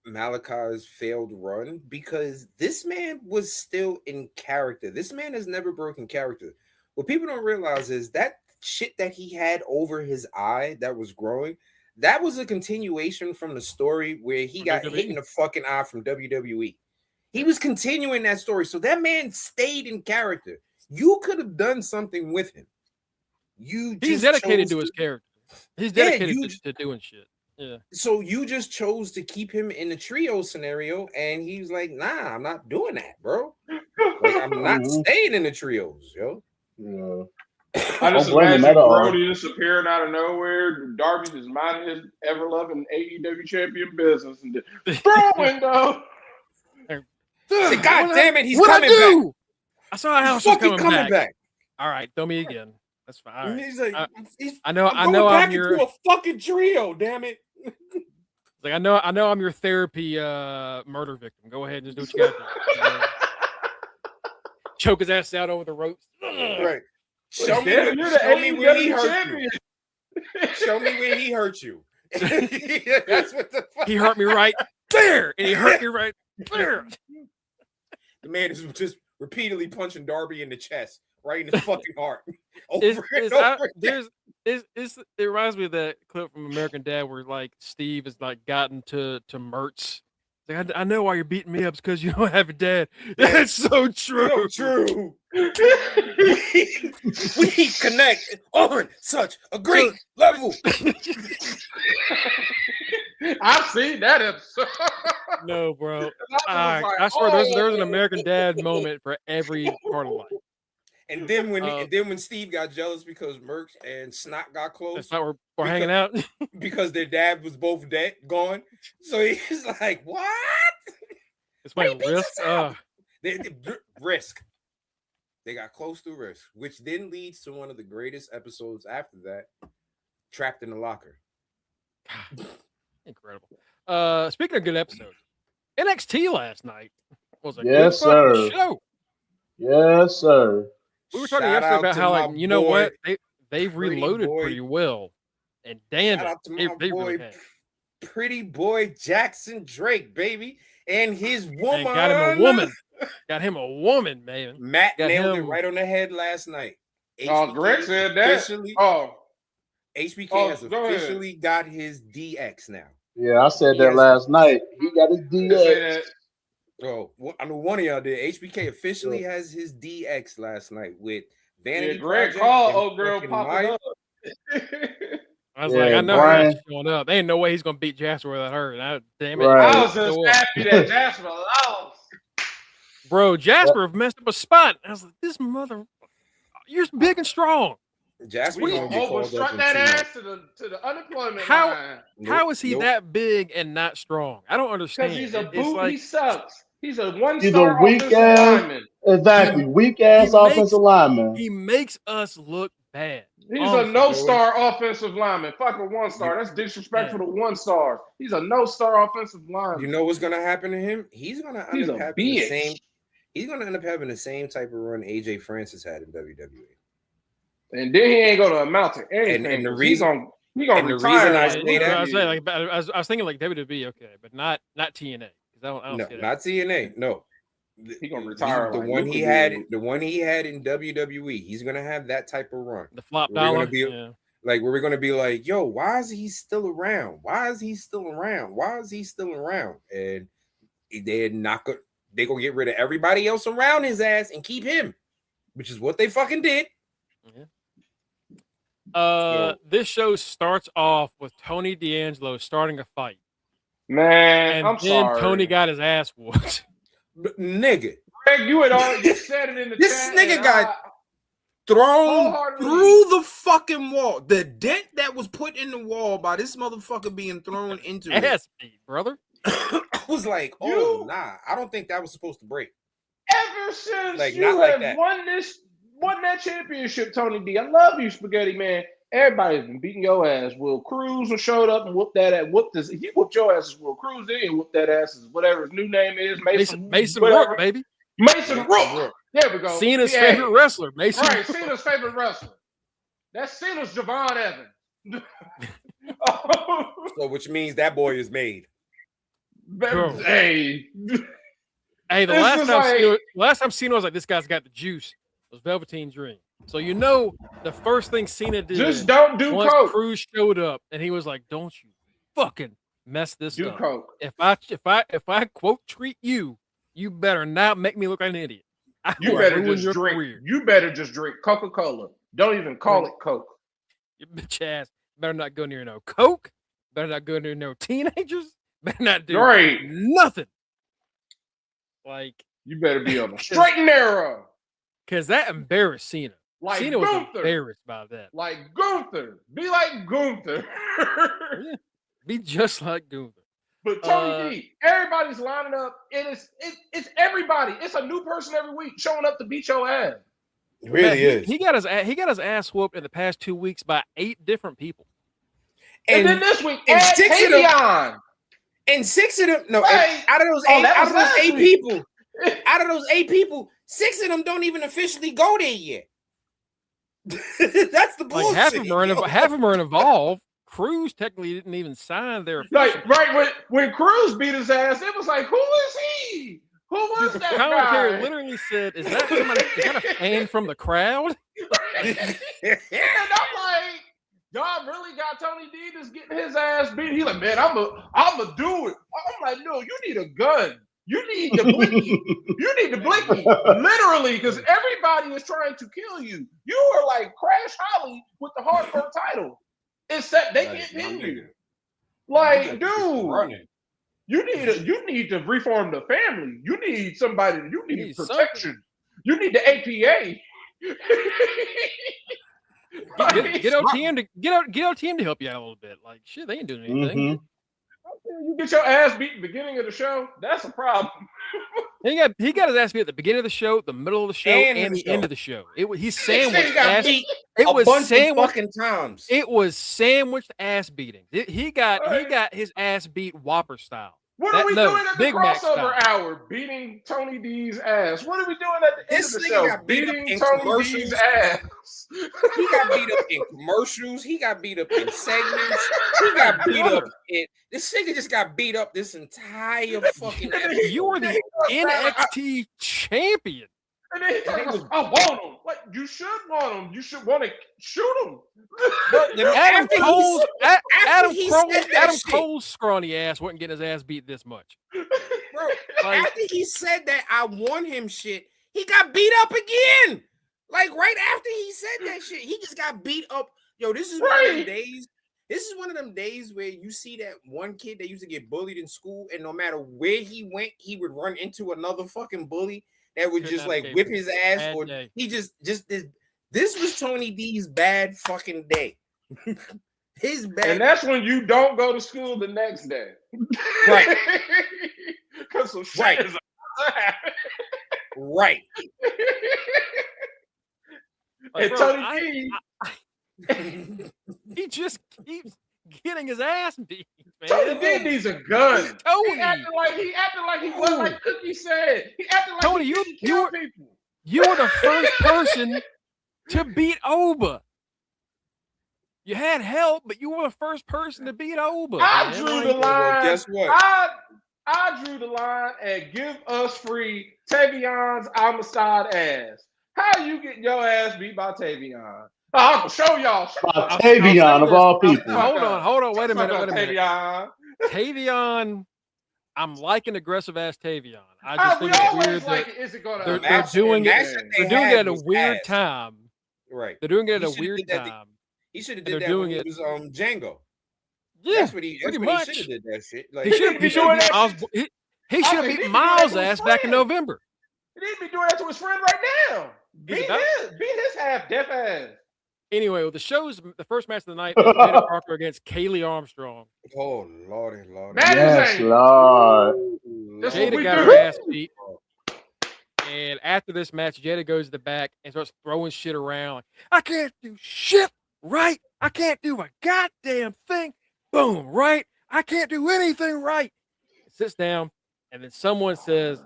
Malachi's failed run because this man was still in character. This man has never broken character. What people don't realize is that shit that he had over his eye that was growing, that was a continuation from the story where he From got WWE. hit in the fucking eye from WWE. He was continuing that story. So that man stayed in character. You could have done something with him. he's just dedicated chose to his character. He's Yeah, dedicated you to doing shit. Yeah. So you just chose to keep him in the trio scenario, and he was like, "Nah, I'm not doing that, bro. Like, I'm not staying in the trios, yo." Yeah. I just Don't blame him imagine at all. Brody just appearing out of nowhere. Darby just minding his ever loving AEW champion business and just throw a window. Say, God damn it, he's What'd coming I do? back. I saw how He's she's fucking coming back. All right, throw me again. That's fine. All And right. he's like, I know. I'm going back into a fucking trio. Damn it. Like I know I'm your therapy murder victim. Go ahead and just do what you got to do. Choke his ass out over the ropes. Right. Show Well, me, damn, you're the show me where he AEW hurt champion. you. Show me where he hurt you. That's what the fuck. He hurt me right there, and he hurt me right there. The man is just repeatedly punching Darby in the chest, right in the fucking heart. It Over reminds me of that clip from American Dad where like Steve has like gotten to Mertz. Like, I know why you're beating me up because you don't have a dad. That's so true. So true. we connect on such a great level. I've seen that episode. No, bro. And I was like, I swear there's an American Dad moment for every part of life. And then when Steve got jealous because Merckx and Snot got close, That's why we're hanging out. because their dad was both gone. So he's like, "What?" It's my risk. Risk. They got close to Risk, which then leads to one of the greatest episodes after that, Trapped in the Locker. Incredible. Speaking of good episodes, NXT last night was a Yes, good fucking sir. show. Yes, sir. We were talking Shout yesterday out about to how, my like, you know boy, what? They've Pretty reloaded Boy. pretty well. And damn Shout it, out to my they boy, really have. Pretty Boy Jackson Drake, baby, and his woman. And got him a woman. Got him a woman, man. Matt Got nailed it him. right on the head last night. Oh, Greg said that. HBK has go ahead. officially got his DX now. Yeah, I said He that has- last night. He got his You can say DX. that. Oh, I know one of y'all did. HBK officially has his DX last night with Vanity Yeah, Greg Project called and old girl fucking popping Maya. up. I was Yeah, like, I know Brian. he's showing up. There ain't no way he's gonna beat Jasper without her. And damn it. Right. I was just happy that Jasper lost. Bro, Jasper messed up a spot. I was like, this mother, you're big and strong. Jasper We gonna get called up overstruck in that 2 ass months. to the unemployment How- line. How is he Nope. that big and not strong? I don't understand. Because he's a It's boot. like, He sucks. He's a one He's star a weak offensive ass- lineman. Exactly. Weak ass he makes- offensive lineman. he makes us look bad. He's Honestly. a no star offensive lineman. Fuck a 1 star. That's disrespectful to 1 star. He's a no star offensive lineman. You know what's gonna happen to him? He's gonna end He's up a having the bitch. same. He's gonna end up having the same type of run AJ Francis had in WWE. And then he ain't gonna amount to anything. And the 'cause reason- he gonna and the retire. reason I like, say that- I was saying, like, I was thinking like WWE, okay, but not TNA. 'Cause I don't No, see that. not TNA. No, He gonna retire The like one Luka he did. had, the one he had in WWE. He's gonna have that type of run. The flop We're gonna dollar. be- Yeah. Like we're gonna be like, yo, why is he still around? Why is he still around? Why is he still around? And they're not good. They're gonna get rid of everybody else around his ass and keep him, which is what they fucking did. This show starts off with Tony D'Angelo starting a fight, Man, and I'm then sorry. Tony got his ass whooped. Nigga, Greg, you had already said it in the This chat. nigga and got thrown Wholeheartedly. through the fucking wall. The dent that was put in the wall by this motherfucker being thrown into it. Ass beat, brother. I was like, oh nah, I don't think that was supposed to break. Ever since Like, you not like have that. won that championship, Tony D. I love you, Spaghetti Man. Everybody's been beating your ass. Will Cruz showed up and whooped that ass. He whooped your ass as Will Cruz did and whooped that ass as whatever his new name is. Mason whatever. Rook, baby. Mason Rook. There we go. Cena's Yeah. favorite wrestler, Mason. Right, Rook. Cena's favorite wrestler. That's Cena's Javon Evans. So which means that boy is made. Bro. Hey. Hey, the It's last just time, like- Cena was like, this guy's got the juice. It was Velveteen Dream. So you know the first thing Cena did Just don't do once coke. Cruz showed up, and he was like, "Don't you fucking mess this Do up. coke. If I quote treat you, you better not make me look like an idiot. I You will better ruin just your drink. career. You better just drink Coca-Cola. Don't even call it Coke. Your bitch ass better not go near no coke. Better not go near no teenagers. Better not do Right. nothing. Like, You better be on the straight and narrow. cause that embarrassed Cena. Like Cena was Gunther. embarrassed by that. Like Gunther. Be like Gunther. Be just like Gunther. But Tony D, everybody's lining up. It's everybody. It's a new person every week showing up to beat your ass. It really Man, is. He got his ass whooped in the past 2 weeks by 8 different people. And then this week, and add 6 of them- Tavion. And 6 of them, no, Right. out of those Oh, eight, that out was of those last 8 week. people, out of those 8 people, 6 of them don't even officially go there yet. That's the bullshit. Like half of them are involved. Cruz technically didn't even sign their Like official. right when Cruz beat his ass, it was like, who is he? Who was The that commentary guy? literally said, "Is that somebody? Is that a fan from the crowd?" And I'm like, y'all really got Tony D just getting his ass beat. He like, man, I'ma do it. I'm like, no, you need a gun. You need the blicky. You need the blicky. Literally, because everybody is trying to kill you. You are like Crash Holly with the hardcore title. Except they can't pin you. Like, dude. You need to reform the family. You need somebody. You need protection. You need the APA. Get OTM to get OTM to help you out a little bit. Like shit, they ain't doing anything. You get your ass beat at the beginning of the show. That's a problem. He got his ass beat at the beginning of the show, the middle of the show, and the end of the show. He sandwiched ass. It was sandwiched fucking times. It was sandwiched ass beating. He got his ass beat Whopper style. What are we doing at the crossover hour? Beating Tony D's ass. What are we doing at the end of the show? Beating Tony D's ass. He got beat up in commercials. He got beat up in segments. He got beat up in. This nigga just got beat up this entire fucking episode. You were the NXT champion. And then he talks, I want him. Like, you should want him. You should want to shoot him. Adam Cole's scrawny ass wasn't getting his ass beat this much. Bro, after he said that I won him shit, he got beat up again. Like right after he said that shit, he just got beat up. Yo, this is one of them days. This is one of them days where you see that one kid that used to get bullied in school, and no matter where he went, he would run into another fucking bully that would just like whip his ass, or he just this was Tony D's bad fucking day. His bad, and that's when you don't go to school the next day, right? Because some shit is right. And bro, Tony D, he just keeps getting his ass beat, man. Tony D needs a gun. Tony. He acted like he was like Cookie said. He acted like Tony, you were the first person to beat Oba. You had help, but you were the first person to beat Oba. I drew the line. Well, guess what? I drew the line and give us free Tavion's Amistad ass. How you get your ass beat by Tavion? I'll show y'all. Tavion of all people. Hold on. Wait a minute. Tavion. Tavion, I'm liking aggressive ass Tavion. I just think it's weird that they're doing it at a weird time. Right. They're doing it at a weird time. He should have did that when he was Django. Yeah, that's what he should have did that shit. Like, he should have beat Miles' ass back in November. He need to be doing that to his friend right now. Beat his half deaf ass. Anyway, the first match of the night was Jada Parker against Kaylee Armstrong. Oh, Lordy. Yes, Lord. Jada got her ass beat. And after this match, Jada goes to the back and starts throwing shit around. Like, I can't do shit right. I can't do a goddamn thing. Boom, right? I can't do anything right. Sits down, and then someone says,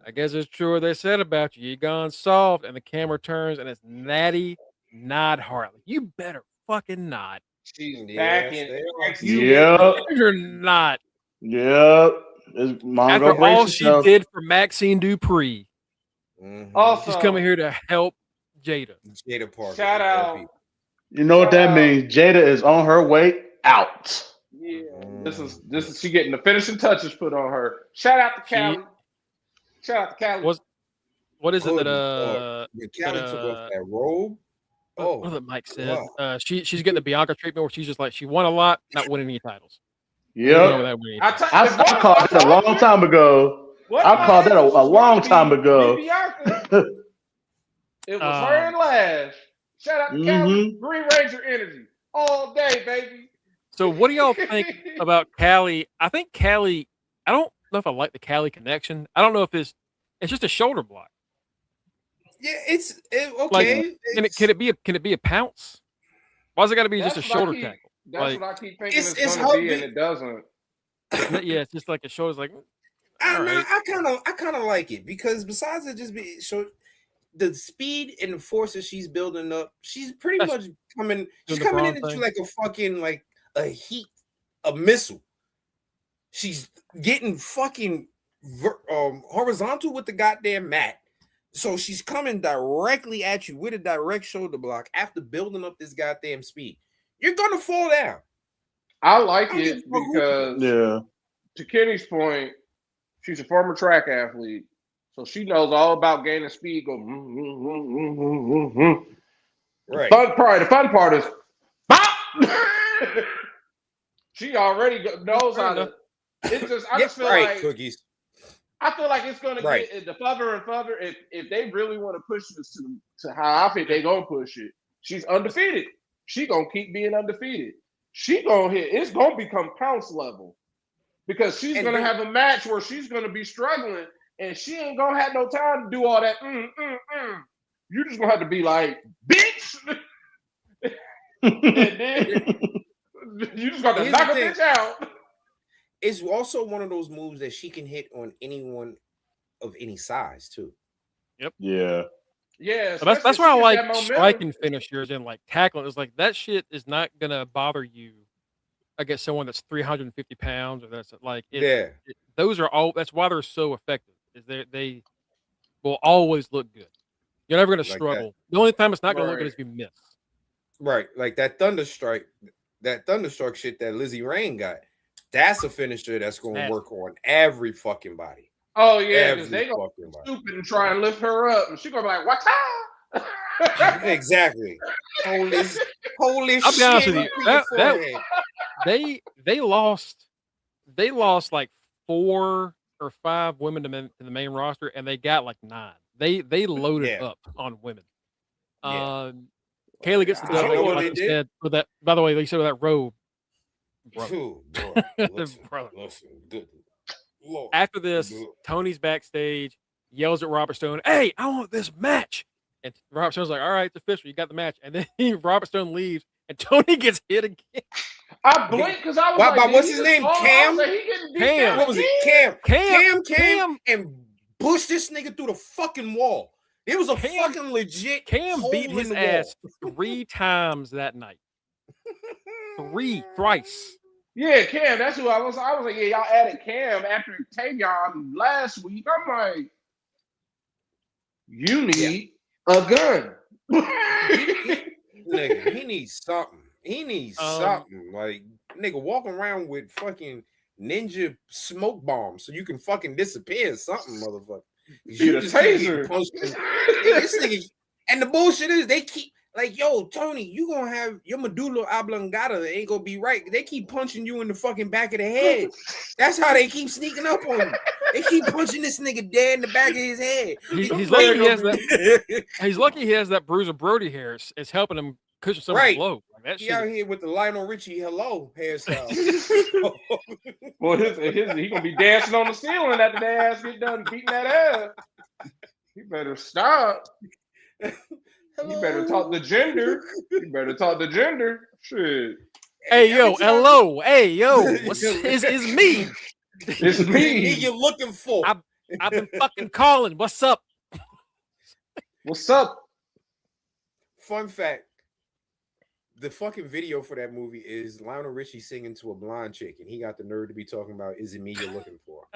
I guess it's true what they said about you. You gone soft. And the camera turns, and it's Natty Nod Hartley. You better fucking nod. She's back in. You're not. Yep. After all she did for Maxine Dupree. Mm-hmm. Also, she's coming here to help Jada. Jada Parker. Shout out. You know what that means? Jada is on her way out. Yeah. This is she getting the finishing touches put on her. Shout out to Callie. What is it that Callie took off that robe? Oh, what did Mike said? Wow. She's getting the Bianca treatment where she's just like she won a lot, not winning any titles. Yeah. I called that a long time ago. I called that a long time ago. It was her and Lash. Shout out to Callie. Green Ranger energy all day, baby. So what do y'all think about Callie? I think Callie, I don't know if I like the Callie connection. I don't know if it's just a shoulder block. Yeah, it's okay. Like, can it be a pounce? Why's it got to be just a shoulder tackle? That's what I keep thinking it's going to be, and it doesn't. Yeah, it's just like a shoulder's like. I kind of like it because besides it just being short, the speed and the force that she's building up, she's pretty much coming. She's coming in at you like a fucking a missile. She's getting fucking horizontal with the goddamn mat. So she's coming directly at you with a direct shoulder block after building up this goddamn speed. You're gonna fall down. I like I don't give it a fuck who- because, Yeah. to Kenny's point, she's a former track athlete, so she knows all about gaining speed. Go. Right. The fun part is, bop! She already knows how to. It's just, I just feel right, like cookies. I feel like it's gonna Right. get the further and further. If they really want to push this to how I think they gonna push it, she's undefeated. She gonna keep being undefeated. She gonna hit. It's gonna become Pounce level because she's And gonna then- have a match where she's gonna be struggling and she ain't gonna have no time to do all that. You just gonna have to be like, bitch, and then you just got to Here's knock the a thing. bitch out. It's also one of those moves that she can hit on anyone of any size too. Yeah. Yeah, So that's especially why I if she like get that momentum. striking finishers and like tackling. It's like that shit is not gonna bother you against someone that's 350 pounds or that's like those are all. That's why they're so effective. Is they will always look good. You're never gonna Like that. struggle. The only time it's not gonna look good Right. is if you miss. Right, like that thunderstruck shit that Lizzie Rain got. That's a finisher that's gonna Nasty. work on every fucking body. Oh yeah, because Every they gonna fucking be body. stupid and try and lift her up, and she gonna be like, "What's up?" Exactly. Holy I'll be honest shit. with you, look at your that- forehead. They lost like 4 or 5 women to the main roster, and they got like 9. They loaded Yeah. up on women. Yeah. Kaylee gets the I dub, know what like they you did. said. With that, by the way, they said with that robe. Bro. Phew, boy, Brother. listen, good Lord. After this, Good. Tony's backstage, yells at Robert Stone, "Hey, I want this match!" And Robert Stone's like, "All right, it's official. You got the match." And then Robert Stone leaves, and Tony gets hit again. I blinked because I was Why- like, why- did what's he his just name? fall? I was Cam? like, he getting beat Cam. down What was it? again? Cam and pushed this nigga through the fucking wall. It was a Cam- fucking legit Cam hole beat in his the ass wall. 3 times that night. Thrice. Yeah, Cam. That's who I was. I was like, yeah, y'all added Cam after Tavion last week. I'm like, you need a gun. Nigga, he needs something. He needs Um, something. Like, nigga, walking around with fucking ninja smoke bombs so you can fucking disappear or something, motherfucker. Get a just keep getting taser. punched in- Yeah, this nigga, and the bullshit is they keep like, yo, Tony, you gonna have your medulla oblongata ain't gonna be right. They keep punching you in the fucking back of the head. That's how they keep sneaking up on you. They keep punching this nigga dead in the back of his head. He's lucky he has that. He's lucky he has that Bruiser Brody hair. It's helping him cushion some of Right. the blow. Like, that He shit. out here with the Lionel Richie hello hairstyle. Well, he gonna be dancing on the ceiling after that ass get done beating that ass. He better stop. You better talk the gender. You better talk the gender. Shit. Hey yo, Every time- hello, hey yo, what's is me? It's Me me. you're looking for. I've been fucking calling. What's up? What's up? Fun fact. The fucking video for that movie is Lionel Richie singing to a blonde chick, and he got the nerve to be talking about, "Is it me you're looking for?"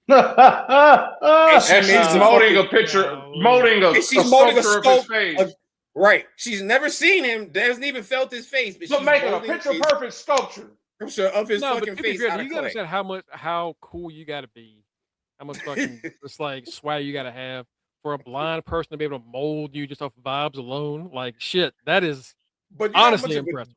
And she she's makes a molding a fucking- picture, molding a And she's molding a sculpture of his sculpt- face. Right. She's never seen him, hasn't even felt his face, but So she's making a molding picture his perfect sculpture. picture of his No, but fucking to be face fair, out you of gotta clay. understand how cool you gotta be, how much fucking just like swag you gotta have for a blind person to be able to mold you just off vibes alone. Like shit, that is But you know how honestly much of a- impressive.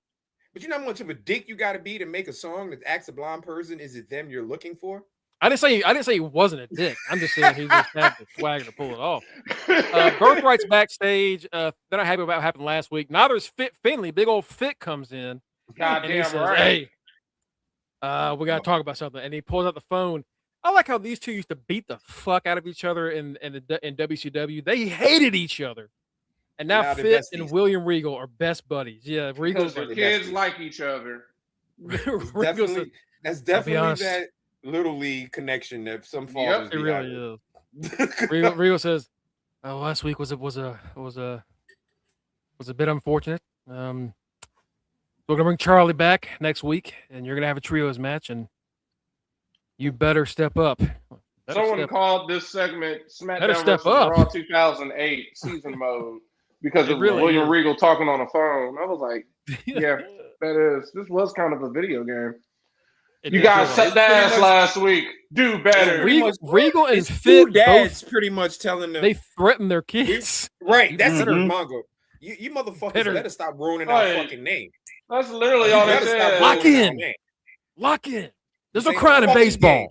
But you know how much of a dick you got to be to make a song that asks a blind person, "Is it them you're looking for?" I didn't say he wasn't a dick. I'm just saying he just had the swagger to pull it off. Birthright's backstage. They're not happy about what happened last week. Neither is Fit Finley. Big old Fit comes in and he Goddamn says, right. "Hey, we gotta talk about something." And he pulls out the phone. I like how these two used to beat the fuck out of each other in WCW. They hated each other, and now Now they're Fit besties. and William Regal are best buddies. Yeah, Because Regal's the the kids best. like each other. Regal's Definitely, that's I'll be definitely honest. that little league connection that some fathers it be really having. is. Regal says, "Last week was a bit unfortunate. We're gonna bring Charlie back next week, and you're gonna have a trios match, and you better step up." Someone called this segment Better SmackDown step vs. up. Raw 2008 season mode because It of really William is. Regal talking on the phone. I was like, yeah, that is. This was kind of a video game. It You did guys feel like sucked ass much- last week. Do better. pretty much- Regal and It's Fit two dads both, pretty much telling them they threaten their kids. right. That's Mhm. Mongo. You motherfuckers Better- better stop ruining our Right. fucking name. That's literally You all they better stop said. Lock ruining our in. name. Lock in. There's This no ain't crying a in fucking baseball. game.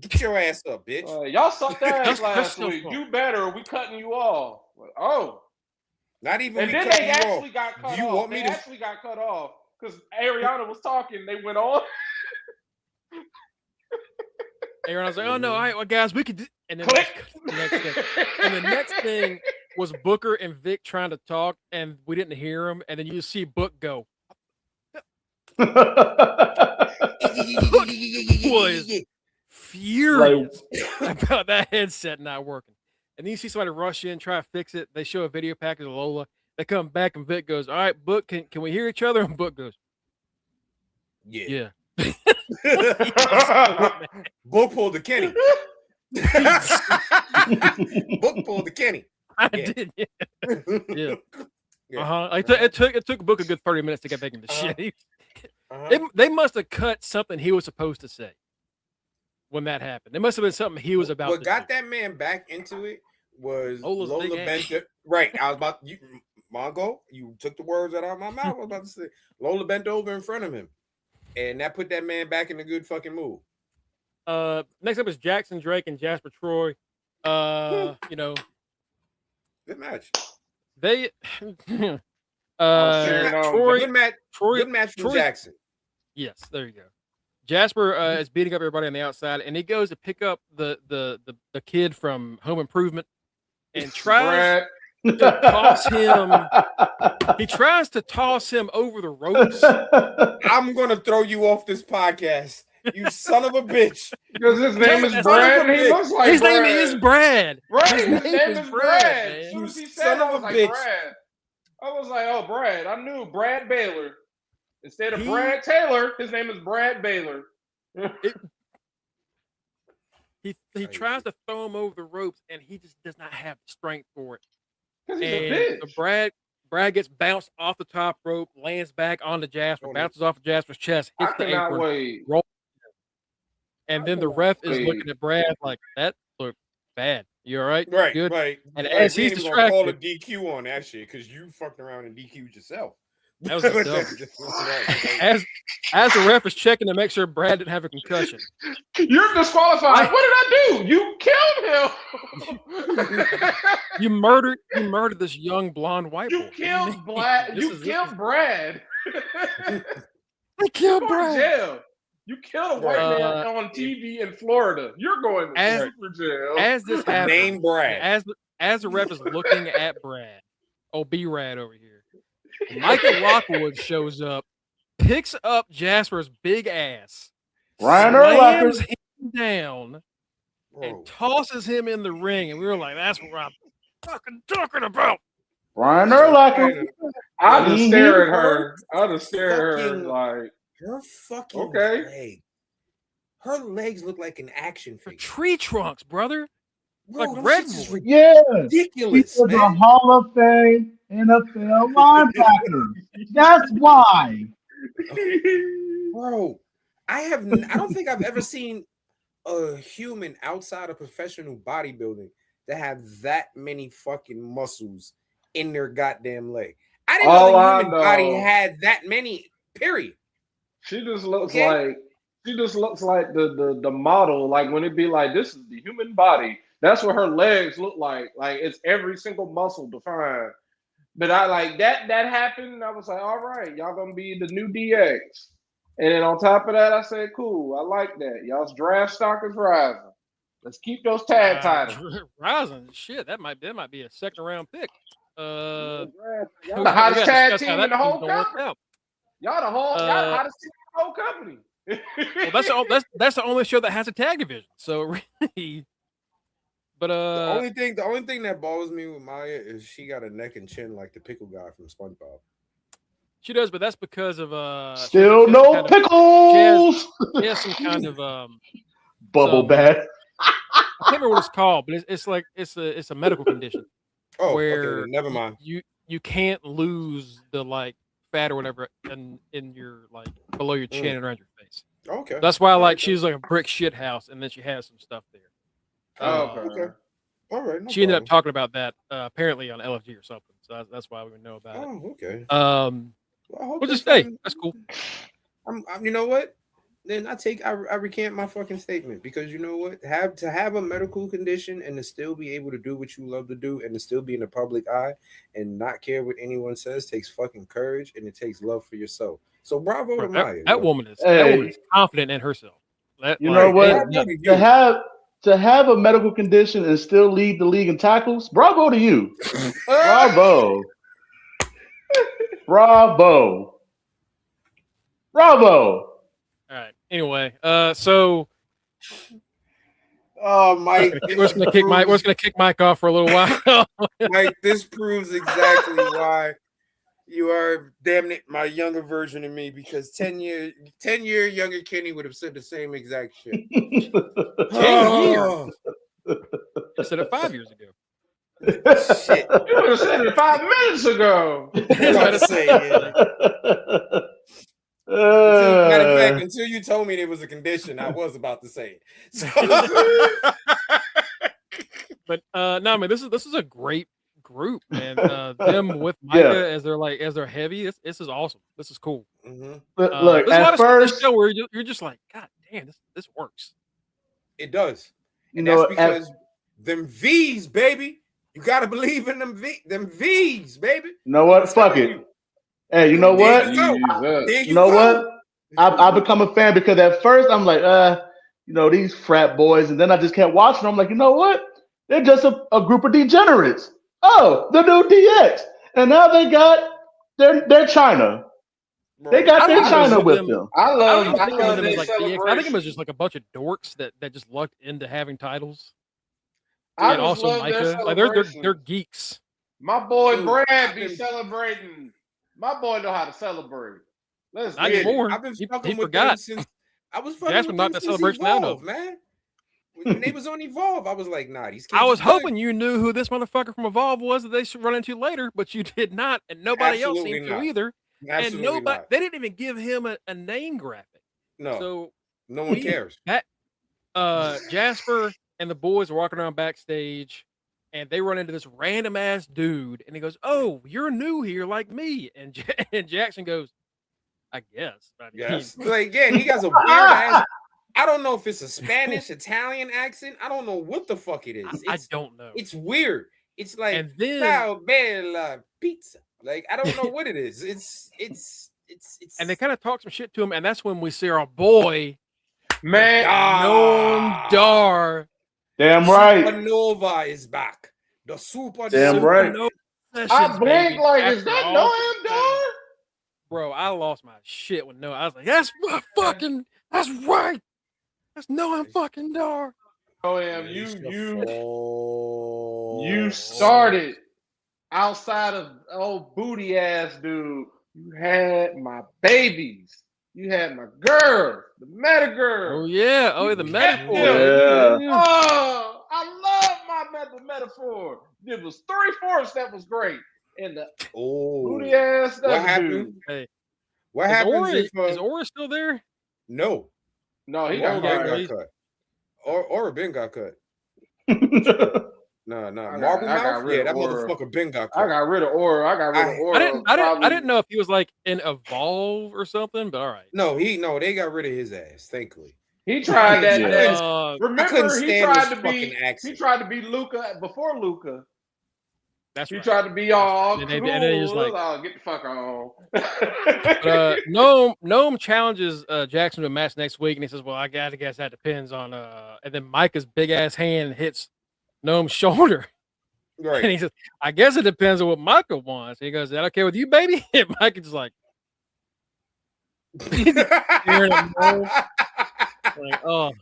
Get your ass up, bitch. Y'all sucked ass That's last Crystal's week. fault. Do better. Or we cutting you off. Oh, Not even and we then cut they you actually off. got cut You off. want They me to- actually got cut off because Ariana was talking. They went on. Aaron, I was like, oh no, all right, well, guys, we could. And then Click. the next thing. And the next thing was Booker and Vic trying to talk, and we didn't hear him. And then you see Book go. Was furious about that headset not working. And then you see somebody rush in, try to fix it. They show a video package of Lola. They come back, and Vic goes, all right, Book, can we hear each other? And Book goes, Yeah. yeah. Book pulled the Kenny. Book pulled the Kenny. I Yeah. did. Yeah. Yeah. Yeah. Uh-huh. It took Book a good 30 minutes to get back into shit. Uh-huh. They must have cut something he was supposed to say when that happened. It must have been something he was about What to got do. that man back into it was Lola's Lola big ass. bent. Right, I was about you, Mongo. You took the words out of my mouth. I was about to say Lola bent over in front of him, and that put that man back in a good fucking mood. Next up is Jackson Drake and Jasper Troy. You know, Good match. they cheering on. Troy, Good match. Troy, Good match from Troy- Jackson. Yes, there you go. Jasper is beating up everybody on the outside, and he goes to pick up the kid from Home Improvement and tries Brad. to toss him. He tries to toss him over the ropes. I'm gonna throw you off this podcast. You son of a bitch. Because his name is Son of Brad. a And he bitch. looks like His Brad. name is Brad. Right. His His name is Brad. man. As soon as he You said son it, I of was a like, bitch. Brad. I was like, oh, Brad. I knew Brad Baylor. Instead of He- Brad Taylor, his name is Brad Baylor. He Crazy. tries to throw him over the ropes, and he just does not have the strength for it. Because he's a And so bitch. Brad gets bounced off the top rope, lands back onto Jasper, Oh, no. bounces off of Jasper's chest, I hits the cannot apron, wait. and I then the cannot ref is wait. looking at Brad like, that looked bad. You all right? Right, Good. right. And Right, as we he's ain't even gonna call a distracted, DQ on that shit because you fucked around and DQ'd yourself. That was just dumb. as the ref is checking to make sure Brad didn't have a concussion. You're disqualified. What did I do? You killed him. You murdered this young blonde white You boy. killed Brad. This You is- killed Brad. I killed You're going to Brad. jail. You killed a white man Uh, on TV in Florida. You're going to As- super jail. As this happens, Name Brad. as the ref is looking at Brad, B-Rad over here, Michael Lockwood shows up, picks up Jasper's big ass, Ryan slams Urlacher. him down, Bro. and tosses him in the ring. And we were like, that's what I'm fucking talking about. Ryan Urlacher. I just Mhm. stare at her. I just stare at her Fucking- like, Her fucking Okay. leg. Her legs look like an action For figure. tree trunks, brother. Bro, like them Red shits is Bull. Yeah. ridiculous, He's a man. Hall of Fame NFL linebacker. That's why. Bro, I don't think I've ever seen a human outside of professional bodybuilding that have that many fucking muscles in their goddamn leg. I didn't All know the I human body know- had that many, period. she just looks Okay. like the model. Like when it be like, this is the human body. That's what her legs look like. Like it's every single muscle defined. But I like that happened. And I was like, all right, y'all gonna be the new DX. And then on top of that, I said, cool, I like that. Y'all's draft stock is rising. Let's keep those tag titles. Rising, shit, that might be a second round pick. Y'all we the hottest gotta tag discuss how team that in the whole team's gonna work company. out. Y'all the hottest team in the whole company. Well, that's the only show that has a tag division. So really, but The only thing that bothers me with Maya is she got a neck and chin like the pickle guy from SpongeBob. she does, but that's because of Still she has no kind of- pickles. She has some kind of Bubble some- bath. can't remember what it's called, but it's like it's a medical condition Oh, where okay, never mind. you can't lose the like fat or whatever in your like below your chin and around your face. Okay, That's why like she's like a brick shit house, and then she has some stuff there. okay. All right. No She ended up problem. talking about that apparently on LFG or something, so that's why we would know about it. Oh, okay. Well, Well, I hope we'll this just say fucking- that's cool. you know what? Then I recant my fucking statement, because you know what? To have a medical condition and to still be able to do what you love to do and to still be in the public eye and not care what anyone says takes fucking courage, and it takes love for yourself. So bravo to Maya. That woman is confident in herself. You know what? To have a medical condition and still lead the league in tackles, bravo to you. Bravo. Bravo. Bravo. All right. Anyway, so Oh, Mike, we're just gonna kick Mike off for a little while. Mike, this proves exactly why you are, damn it, my younger version of me, because 10 year younger Kenny would have said the same exact shit. 10 years. I said it 5 years ago. Shit. You would have said it 5 minutes ago. I was about to say, yeah. Matter of fact, until you told me there was a condition, I was about to say it. So. But no, I mean this is a great group, and them with Micah as their heavy. This is awesome. This is cool. Mm-hmm. Look, there's a lot at of stuff in this first, show where you're just like, God damn, this works. It does, and You know, that's because them V's, baby. You gotta believe in them V's, baby. you know what? Fuck it. Hey, you know what? You know what? I become a fan because at first I'm like, these frat boys, and then I just kept watching. I'm like, you know what? They're just a group of degenerates. Oh, the new DX, and now they got their China. They got their China with them. I love them as their like DX. I think it was celebration. just like a bunch of dorks that just lucked into having titles. I And just also love their Micah, like they're celebration. geeks. My boy Dude, Brad be celebrating. My boy know how to celebrate. Let's Not get it. anymore. I've been He fucking with forgot. them since I was fucking Jasper with knocked them that since celebration out of Evolve, man. When they was on Evolve, I was like, nah, these kids. I was are good. hoping you knew who this motherfucker from Evolve was that they should run into later, but you did not, and nobody else Absolutely seemed not. to either. Absolutely And nobody, not. they didn't even give him a name graphic. No, So no one cares. that Jasper and the boys are walking around backstage, and they run into this random ass dude, and he goes, "Oh, you're new here, like me." And Jackson goes, "I guess." I mean, Yes, like again, he has a weird ass. I don't know if it's a Spanish, Italian accent. I don't know what the fuck it is. I don't know. It's weird. It's like And then- Ciao Bella Pizza. Like I don't know what it is. It's. And they kind of talk some shit to him, and that's when we see our boy Man, Noam Dar. Damn right. Supernova is back. The super. Damn right. I blinked like, is that Noam Dar? Bro, I lost my shit when I was like, that's right. That's Noam fucking Dar. Noam, you started outside of old booty ass dude. You had my babies. You had my girl, the meta girl. Oh yeah, the metaphor. Yeah. Oh, I love the metaphor. It was 3/4 that was great. And the booty ass What dude. happened? Hey, What happens if is Aura still there? no? No, he Aura got Ben fired. got cut. Or Ben got cut. No, I got Marble Mouth. rid Yeah, of that Aura. motherfucker Ben got I cut. got rid of Aura. I didn't know if he was like in Evolve or something, but all right. No, they got rid of his ass. Thankfully, He tried that. Yeah. that- I couldn't remember, he stand tried his to be. fucking accent. He tried to be Luca before Luca. That's He right. tried to be all And cool. then he was like- Oh, get the fuck on. But, Noam challenges Jackson to a match next week, and he says, "Well, I guess that depends on." And then Micah's big ass hand hits Noam's shoulder, and Right. he says, "I guess it depends on what Micah wants." And he goes, "Is that okay with you, baby?" And Micah just like, staring at Noam, like, "Oh,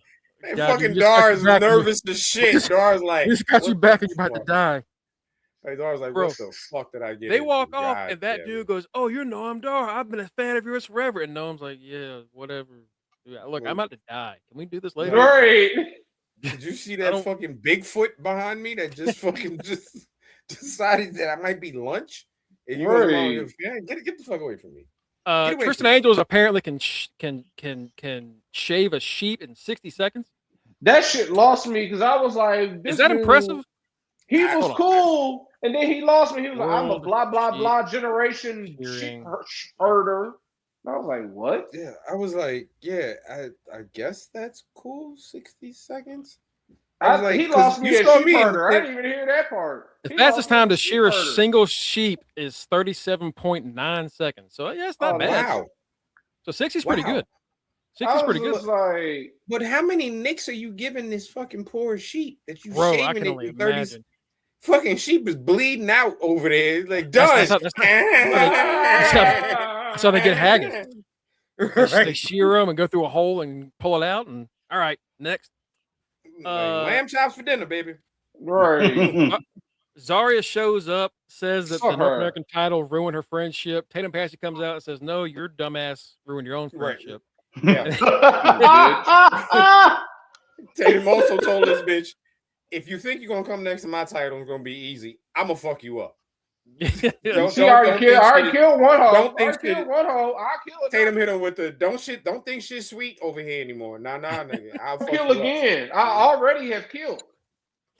And God, fucking you just got Dar's you back in nervous as shit. Dar's like, we just got you what back, the and you're about to fuck? die." Like, Dar's like, Bro, what the fuck did I get? They into? walk off, God and that damn dude it. goes, "Oh, you're Noam Dar. I've been a fan of yours forever." And Noam's like, "Yeah, whatever. Yeah, look, I'm about to die. Can we do this later?" Great. Did you see that fucking Bigfoot behind me that just fucking just decided that I might be lunch? And you Right. Get the fuck away from me. Tristan Angels apparently can shave a sheep in 60 seconds. That shit lost me because I was like, is that impressive? He was cool, and then he lost me. He was like, I'm a blah blah blah generation sheep herder. And I was like, what? Yeah, I was like, yeah, I guess that's cool. 60 seconds. I was like, he lost me at sheep herder. I didn't even hear that part. The fastest time to shear a single sheep is 37.9 seconds. So yeah, it's not bad. Wow. So 60 is pretty good. 60 is pretty good. Like, but how many nicks are you giving this fucking poor sheep that you shaving I can only in 30s? Imagine. Fucking sheep is bleeding out over there. Like, done. That's how they get haggis. Right. They shear them and go through a hole and pull it out. And all right, next. Lamb chops for dinner, baby. Right. Zarya shows up, says that the North American title ruined her friendship. Tatum Paxi comes out and says, "No, your dumbass ruined your own friendship." Right. Tatum also told this bitch, if you think you're gonna come next to my title, it's gonna be easy. I'm gonna fuck you up. She already killed one hoe. I'll kill it. Tatum hit him with the don't think shit sweet over here anymore. Nah, nigga. I'll kill again. I already have killed.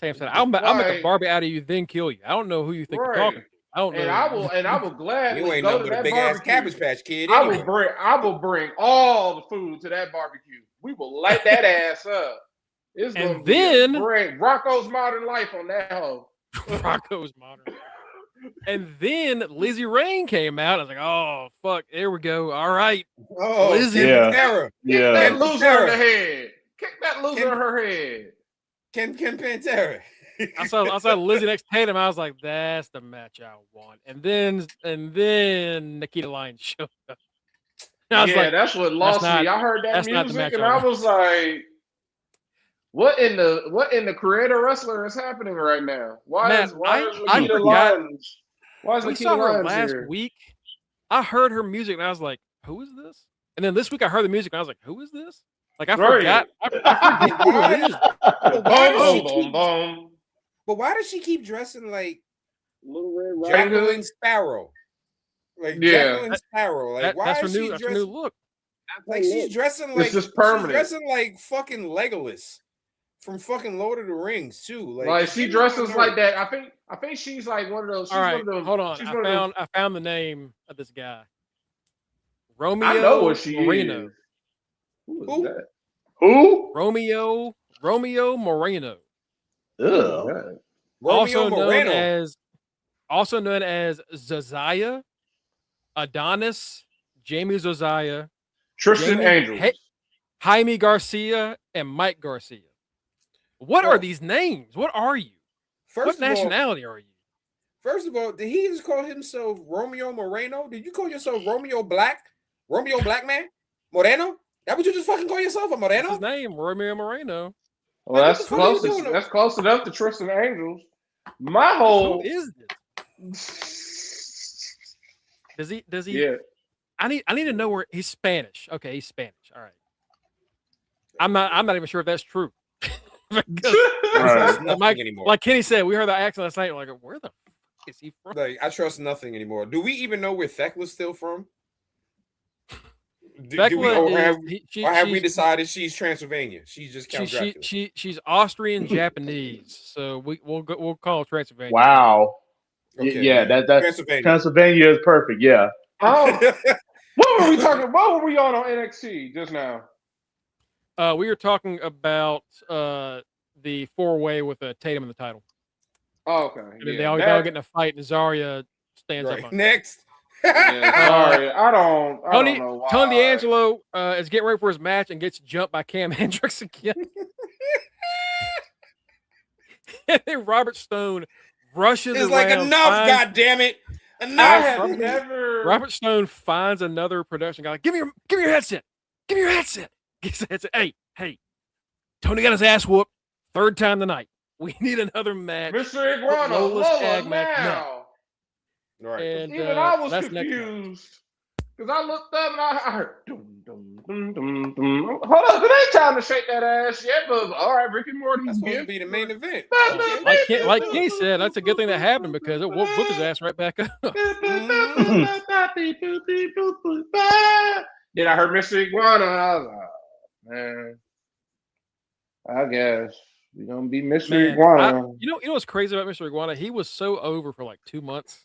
Tatum said, I'll make a Barbie out of you, then kill you. I don't know who you think you're talking to. I don't know. And I will gladly you ain't go no to that big barbecue. Ass Cabbage Patch Kid. Anyway. I will bring all the food to that barbecue. We will light that ass up. It's gonna be great. Rocco's Modern Life on that hoe. Rocco's Modern Life. And then Lizzie Rain came out. I was like, oh, fuck. There we go. All right. Oh, Lizzie Pantera. Kick that loser in the head. Kick that loser in her head. Ken Pantera. I saw Lizzie next to Tatum. I was like, that's the match I want. And then Nikita Lyons showed up. I was like, that's what lost me. I heard that music and I was like, what in the creator wrestler is happening right now? Why is Nikita Lyons? Why is Nikita Lyons last week? I heard her music and I was like, who is this? And then this week I heard the music and I was like, who is this? Like I forgot. I forget who it is. But why does she keep dressing like Little Red Jacqueline Sparrow? Like Jacqueline Sparrow. Like why is she dressing? Her new look. Like she's dressing like this is permanent. She's dressing like fucking Legolas from fucking Lord of the Rings too. Like she dresses like that. I think she's like one of those. She's all right, one of those, hold on. I found the name of this guy. Romeo. I know what she Moreno. Is. Who is that? Who? Romeo Moreno. Ugh. Also known as Zazaya, Adonis, Jamie Zozaya, Tristan Angels, Jaime Garcia, and Mike Garcia. What are these names? What are you? What nationality are you? First of all, did he just call himself Romeo Moreno? Did you call yourself Romeo Black? Romeo Black Man? Moreno? That what you just fucking call yourself, a Moreno? That's his name, Romeo Moreno. Well, that's close. That's close enough to Tristan Angels. My whole who is this? Does he? Yeah. I need to know where he's Spanish. Okay, he's Spanish. All right. I'm not even sure if that's true. Like Kenny said, we heard the accent last night. We're like, where the fuck is he from? Like, I trust nothing anymore. Do we even know where Thecla's still from? Have we decided she's Transylvania? She's just Count Dracula. She's Austrian Japanese, so we'll call her Transylvania. Wow. Okay, yeah, that's Transylvania is perfect. Yeah. What were we talking? What were we on NXT just now? We were talking about the 4-way with Tatum in the title. Oh, okay. And they all get in a fight, and Zarya stands up on next. Sorry, I don't know why. Tony D'Angelo is getting ready for his match and gets jumped by Cam Hendricks again. And then Robert Stone rushes around. Like, enough, goddammit. Enough. Robert Stone finds another production guy. Like, give me your headset. Give me your headset. Gets the headset. Hey. Tony got his ass whooped. 3rd time tonight. We need another match. Mr. Iguana, Lola now. Right. And even I was confused. Because I looked up and I heard, dum, dum, dum, dum, dum. Hold up, it ain't time to shake that ass yet, but all right, Rick and Morty. That's supposed to be the main event. Like Kenny said, that's a good thing that happened because it whooped his ass right back up. Then I heard Mr. Iguana, and I was like, man, I guess we're going to be Mr. Iguana. You know what's crazy about Mr. Iguana? He was so over for like 2 months.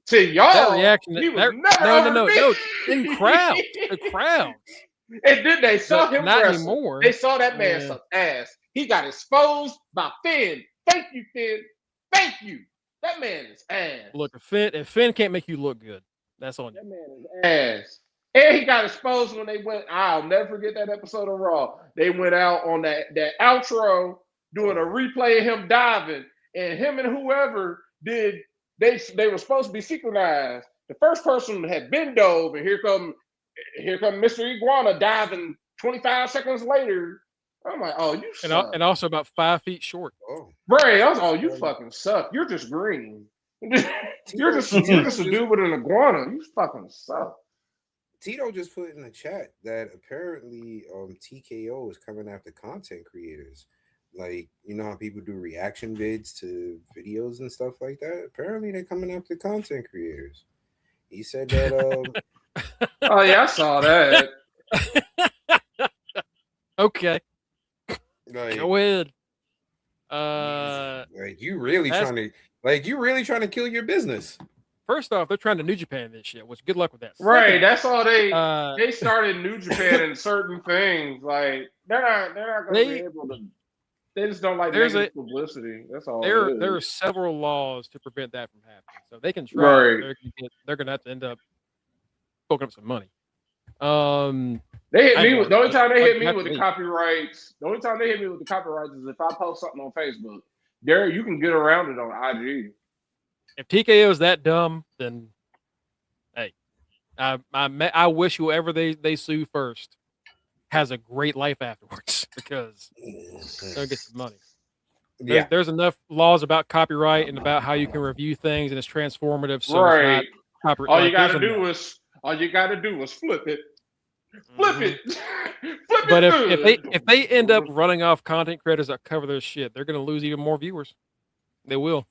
To y'all, that reaction, he was never no, in crowds, the crowds. And then they saw him not wrestle. Anymore. They saw that man some ass. He got exposed by Finn. Thank you, Finn. Thank you. That man is ass. Look, if Finn can't make you look good, that's on you. That man is ass. And he got exposed when they went. I'll never forget that episode of Raw. They went out on that outro doing a replay of him diving, and him and whoever did. They were supposed to be synchronized. The first person had been dove, and here come Mr. Iguana diving 25 seconds later. I'm like, oh, you suck. And also about 5 feet short. Oh, Bray, I was, oh, you fucking suck. You're just green. you're just a dude with an iguana. You fucking suck. Tito just put in the chat that apparently TKO is coming after content creators. Like, you know how people do reaction vids to videos and stuff like that? Apparently they're coming after content creators. He said that oh yeah, I saw that. Okay. Like, go ahead. Like you really trying to kill your business. First off, they're trying to New Japan this shit, which good luck with that. Right, that's all they started New Japan in certain things. Like they're not gonna be able to. They just don't like negative publicity. That's all. There are several laws to prevent that from happening. So they can try. Right. They're going to have to end up poking up some money. They hit me with the only time they hit me with the copyrights. The only time they hit me with the copyrights is if I post something on Facebook. There, you can get around it on IG. If TKO is that dumb, then hey, I wish whoever they sue first has a great life afterwards because they'll get some money. There's enough laws about copyright and about how you can review things and it's transformative. So right. It's not copyright. All you gotta do is flip it. Flip it. But if they end up running off content creators that cover their shit, they're gonna lose even more viewers. They will.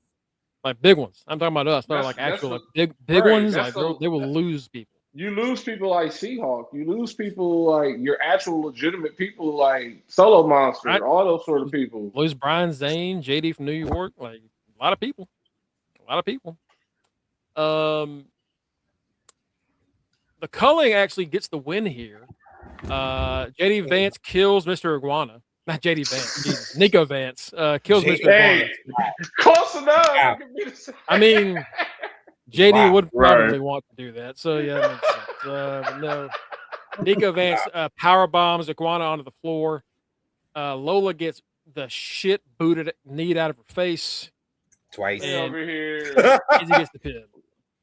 Like big ones. I'm talking about us, not like actual like big ones. Like they will lose people. You lose people like Seahawk. You lose people like your actual legitimate people like Solo Monster, all those sort of people. Lose Brian Zane, JD from New York, like a lot of people. The culling actually gets the win here. JD Vance kills Mr. Iguana. Not JD Vance. Jesus. Nico Vance kills Mr. Iguana. Close enough. I mean, JD would probably want to do that. So, yeah, that makes sense. But no. Nico Vance power bombs Iguana onto the floor. Lola gets the shit booted kneed out of her face. Twice. Over here. Easy gets the pin.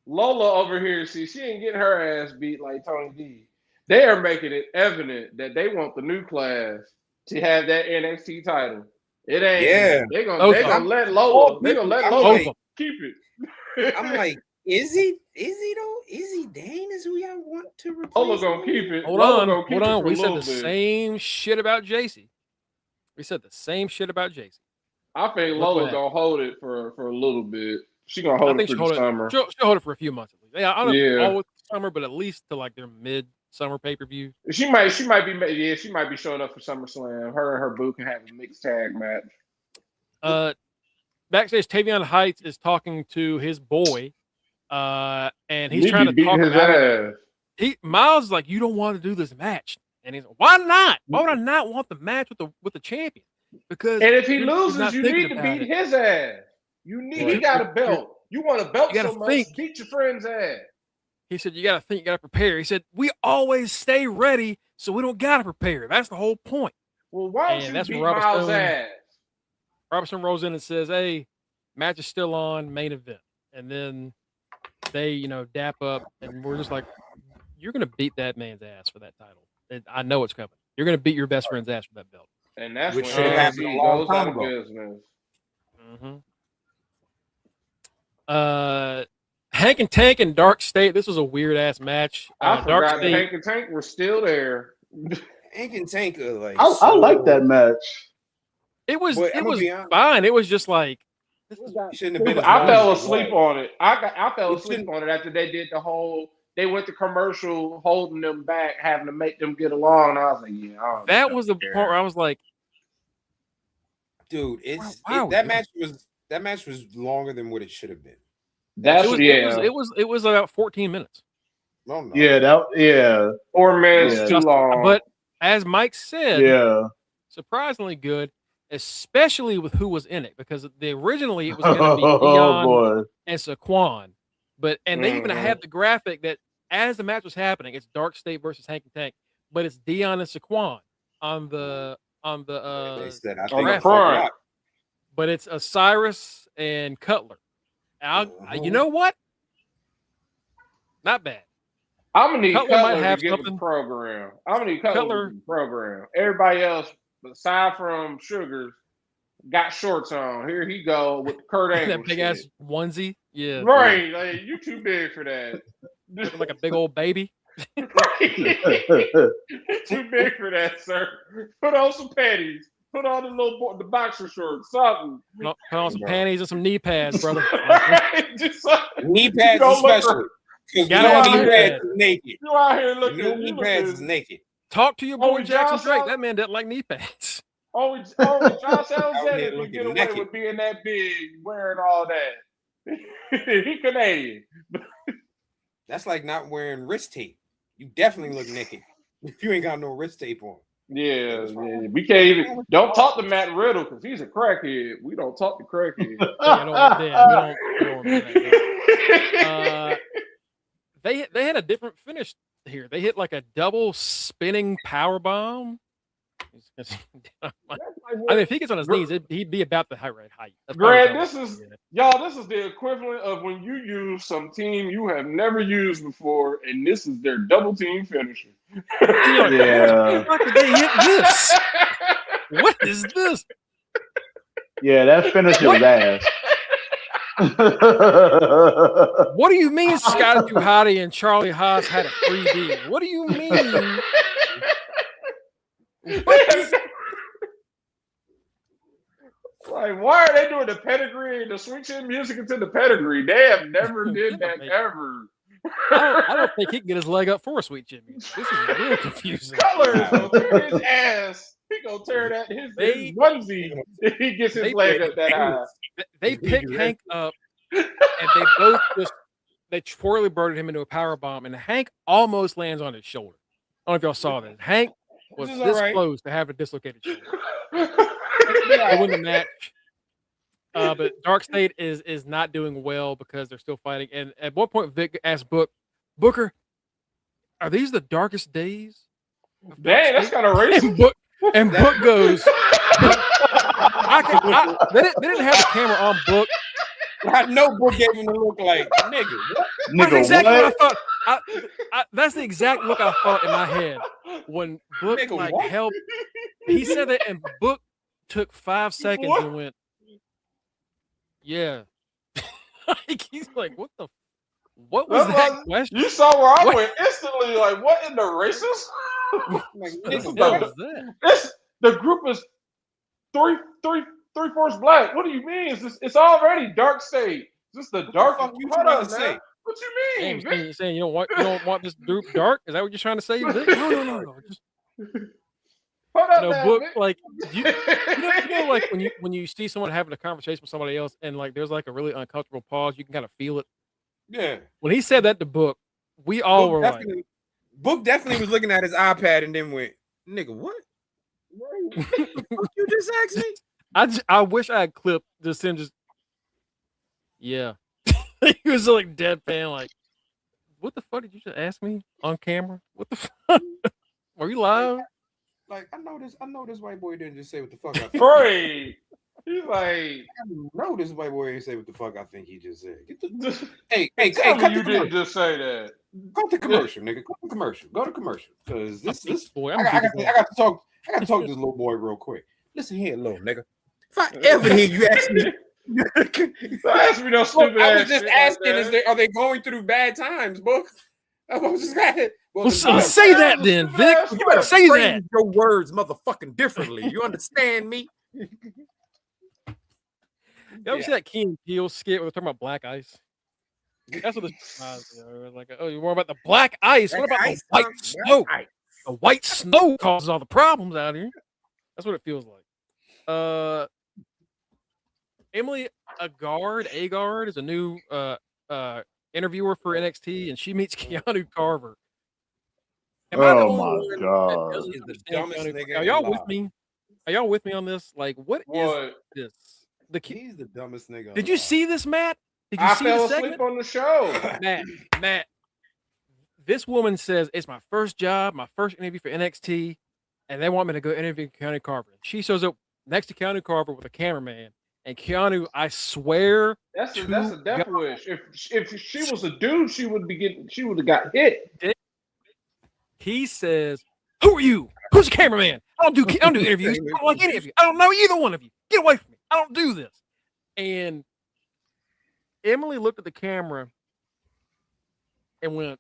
Lola over here, see, she ain't getting her ass beat like Tony D. They are making it evident that they want the new class to have that NXT title. It ain't. Yeah. They're gonna let Lola. They're gonna let Lola keep it. I'm like, is he though? Izzy Dane is who y'all want to replace? Lola gonna keep it. Hold on. We said the same shit about JC. I think Lola gonna hold it for a little bit. She gonna hold it for the summer. She'll hold it for a few months at least. Yeah, I don't know all with the summer, but at least to like their mid-summer pay-per-view. She might be showing up for SummerSlam. Her and her boo can have a mixed tag match. Backstage, Tavion Heights is talking to his boy, and he's trying to talk about it. Miles is like, "You don't want to do this match," and he's like, "Why not? Why would I not want the match with the champion? Because if he loses, you need to beat his ass. He got a belt. You want a belt so much, beat your friend's ass." He said, "You got to think, you got to prepare." He said, "We always stay ready, so we don't got to prepare. That's the whole point." Well, why don't you beat Miles' ass? Robertson rolls in and says, "Hey, match is still on, main event." And then they, dap up, and we're just like, "You're going to beat that man's ass for that title. I know it's coming. You're going to beat your best friend's ass for that belt." And that's what should have happened a long time ago. Hank and Tank and Dark State. This was a weird ass match. I Dark forgot that State. Hank and Tank were still there. Hank and Tank are like. I like that match. It was But it I'ma was be honest. fine. It was just like You shouldn't have been. I fell as asleep long on it. I fell It asleep shouldn't- on it after they did the whole. They went to commercial, holding them back, having to make them get along. And I was like, yeah, I don't that was the care. part where I was like, dude. It's Wow, that match was longer than what it should have been. That's it was about 14 minutes. No. Yeah. 4 minutes Yeah. too long. But as Mike said, Yeah. surprisingly good, especially with who was in it, because originally it was going to be Oh Dion boy. and Saquon, and they even Mhm. had the graphic that as the match was happening, it's Dark State versus Hank and Tank, but it's Dion and Saquon on the They said I on think the I front. forgot. but it's Osiris and Cutler. You know what? Not bad. I'm gonna need Cutler might Cutler have to get with something. the program. I'm gonna need Cutler Cutler- to get with the program. Everybody else, aside from Sugars, got shorts on. Here he go with the Kurt Angle That big shit. ass onesie. Yeah. Right, like, you too big for that. Looking like a big old baby. You're too big for that, sir. Put on some panties. Put on the boxer shorts, something. Put on some panties and some knee pads, brother. Just something. Knee pads Don't look especially. Because Gotta have knee knee pads pads. is naked. You out here looking. Knee You pads is looking. naked. Talk to your boy Oh, Jackson Josh Drake. Allen- That man doesn't like knee pads. Only Josh here Alexander can looking get away naked. with being that big, wearing all that. He Canadian. That's like not wearing wrist tape. You definitely look naked if you ain't got no wrist tape on. Yeah, we can't even. Don't talk to Matt Riddle because he's a crackhead. We don't talk to crackheads. They had a different finish here. They hit like a double spinning power bomb. I mean, if he gets on his knees, he'd be about the height. Grant, this is the equivalent of when you use some team you have never used before, and this is their double team finisher. Yeah. How did they hit this? What is this? Yeah, that finisher was ass. What do you mean Scotty Duhati and Charlie Haas had a 3D? What do you mean? Like, why are they doing the pedigree and the switching music into the pedigree? They have never did that ever. I don't think he can get his leg up for a sweet Jimmy. This is real confusing. Cutler is gonna tear his ass. He gonna tear that his onesie if he gets his leg up that high. They picked Hank up, and they both they twirly birded him into a power bomb, and Hank almost lands on his shoulder. I don't know if y'all saw that. Hank was this close to have a dislocated shoulder. They win the match. But Dark State is not doing well because they're still fighting. And at one point, Vic asked Booker, are these the darkest days? Dang, that's kind of racist. And Book goes, they didn't have the camera on Book. I know Book gave him the look like, nigga. That's exactly what I thought. That's the exact look I thought in my head when Book helped. He said that, and Book took 5 seconds and went, yeah. He's like, what was that question? You saw where I went instantly, like, what in the racist? What was that? The group is three-fourths black. What do you mean? It's already Dark State. Is this the dark? What you Hold trying on, to say? What you mean? You're saying you don't want this group dark? Is that what you're trying to say? No. Just, hold on, Book, like you know, like when you see someone having a conversation with somebody else, and like there's like a really uncomfortable pause, you can kind of feel it. Yeah. When he said that to Book, we all were like, Book definitely was looking at his iPad and then went, nigga, what? What you just asked me? I wish I had clipped just him yeah. He was like deadpan, like, what the fuck did you just ask me on camera? What the fuck? Were you live? Like, I know this white boy didn't just say what the fuck I think. Right. He's like, I know this white boy didn't say what the fuck I think he just said. Hey, cut you didn't just say that. Go to commercial, nigga. Go to commercial. Because this boy, I got to talk to this little boy real quick. Listen here, little nigga. If I ever hear you ask me Don't ask me no stupid I was ass just shit asking, like that. are they going through bad times, book? I was just asking. Well, say that then, Vic. You better say that. Your words, motherfucking, differently. You understand me? You ever see that Key and Peele skit where they're talking about black ice? That's what this reminds me of. Like, oh, you're more about the black ice. What about the white snow? The white snow causes all the problems out here. That's what it feels like. Emily Agard is a new interviewer for NXT, and she meets Keanu Carver. Am I the Oh only my one that god! doesn't He's the understand dumbest Keanu nigga Carver? Are in y'all life. with me? Are y'all with me on this? Like, what is this? He's the dumbest nigga. Did you see this, Matt? Did you I see fell the asleep segment? on the show. Matt, this woman says it's my first job, my first interview for NXT, and they want me to go interview Keanu Carver. She shows up next to Keanu Carver with a cameraman, and Keanu, I swear, That's a death wish. If she was a dude, she would have got hit. He says, "Who are you? Who's the cameraman? I don't do interviews. I don't like any of you. I don't know either one of you. Get away from me. I don't do this." And Emily looked at the camera and went,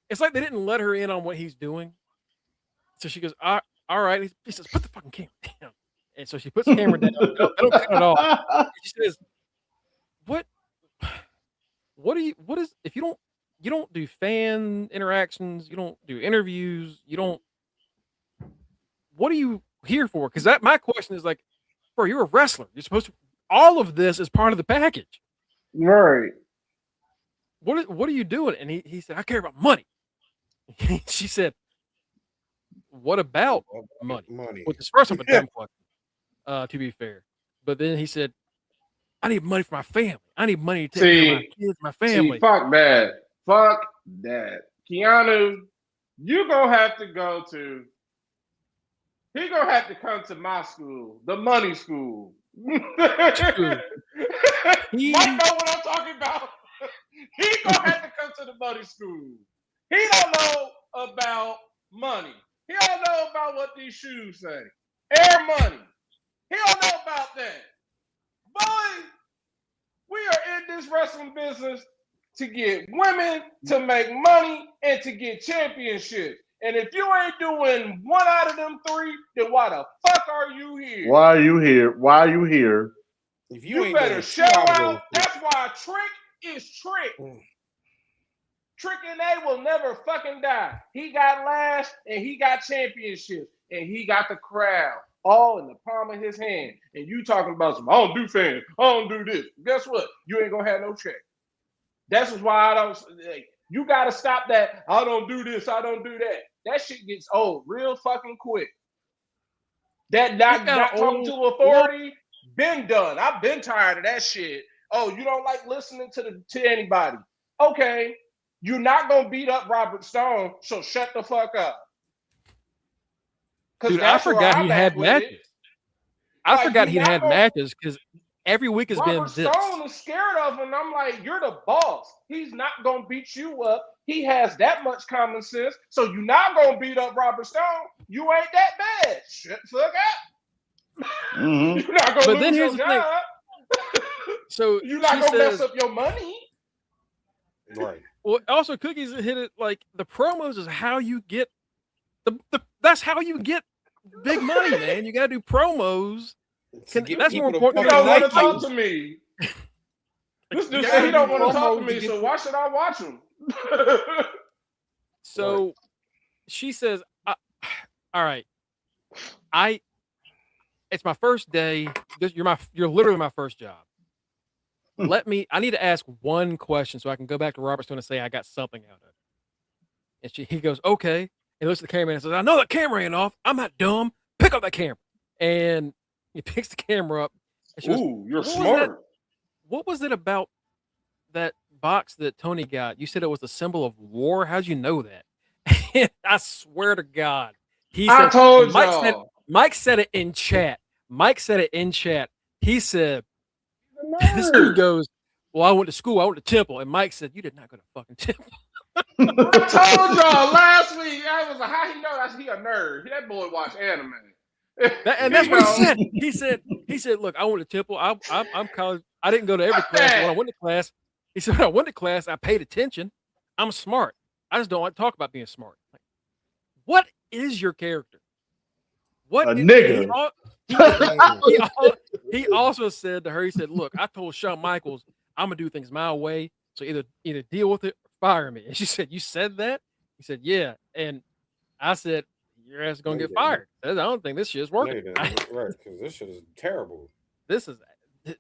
it's like they didn't let her in on what he's doing. So she goes, all right. He says, put the fucking camera down. And so she puts the camera down. I don't cut it off. And she says, what is, if you don't do fan interactions, you don't do interviews, what are you here for? Because my question is like, bro, you're a wrestler. You're supposed to, all of this is part of the package. Right. What are you doing? And he said, I care about money. She said, what about money? Which is first of a dumb question, to be fair. But then he said, I need money for my family. I need money to take care of my kids, my family. See, fuck that. Fuck that. Keanu, he gonna have to come to my school, the money school. Mike know what I'm talking about. He gonna have to come to the money school. He don't know about money. He don't know about what these shoes say. Air money. He don't know about that. Boy, we are in this wrestling business to get women, to make money, and to get championships. And if you ain't doing one out of them three, then why the fuck are you here? Why are you here? If you better show out. That's why Trick is Trick. Trick and A will never fucking die. He got last, and he got championships, and he got the crowd all in the palm of his hand. And you talking about some, I don't do fans, I don't do this. Guess what? You ain't gonna have no check. That's why I don't. You gotta stop that. I don't do this. I don't do that. That shit gets old real fucking quick. That not talking to authority, been done. I've been tired of that shit. Oh, you don't like listening to anybody? Okay, you're not gonna beat up Robert Stone, so shut the fuck up. Dude, I forgot he had matches. I forgot he had matches because every week has been this. Robert Stone is scared of him. I'm like, you're the boss. He's not gonna beat you up. He has that much common sense. So you're not gonna beat up Robert Stone. You ain't that bad. Shut the fuck up. Mm-hmm. You're not gonna lose your job. So you're not gonna mess up your money. Right. Well, also Cookies hit it like the promos is how you get that's how you get big money, man. You gotta do promos. That's more important. You don't want to talk to me. This dude said he don't want to talk to me, so why should I watch him? So she says, all right, it's my first day. You're literally my first job. I need to ask one question so I can go back to Robert Stone and say I got something out of it. And he goes, okay. And looks at the cameraman and says, I know that camera ain't off. I'm not dumb. Pick up that camera. And he picks the camera up. And she goes, you're smart. What was it about that box that Tony got? You said it was a symbol of war. How'd you know that? And I swear to God, I told y'all. Mike said it in chat. He said, this dude goes, well, I went to school. I went to Temple. And Mike said, you did not go to fucking Temple. I told y'all last week. I was like, how he know he a nerd? That boy watch anime. And that's what he said. He said, "Look, I went to Temple. I'm college. I didn't go to every class. When I went to class, he said, when I went to class, I paid attention. I'm smart. I just don't like to talk about being smart. Like, what is your character? What a nigga? He also said to her, he said, "Look, I told Shawn Michaels I'm gonna do things my way. So either deal with it or fire me." And she said, "You said that?" He said, "Yeah." And I said, "Your ass is gonna get fired. I don't think this shit is working." Right, because this shit is terrible. This is,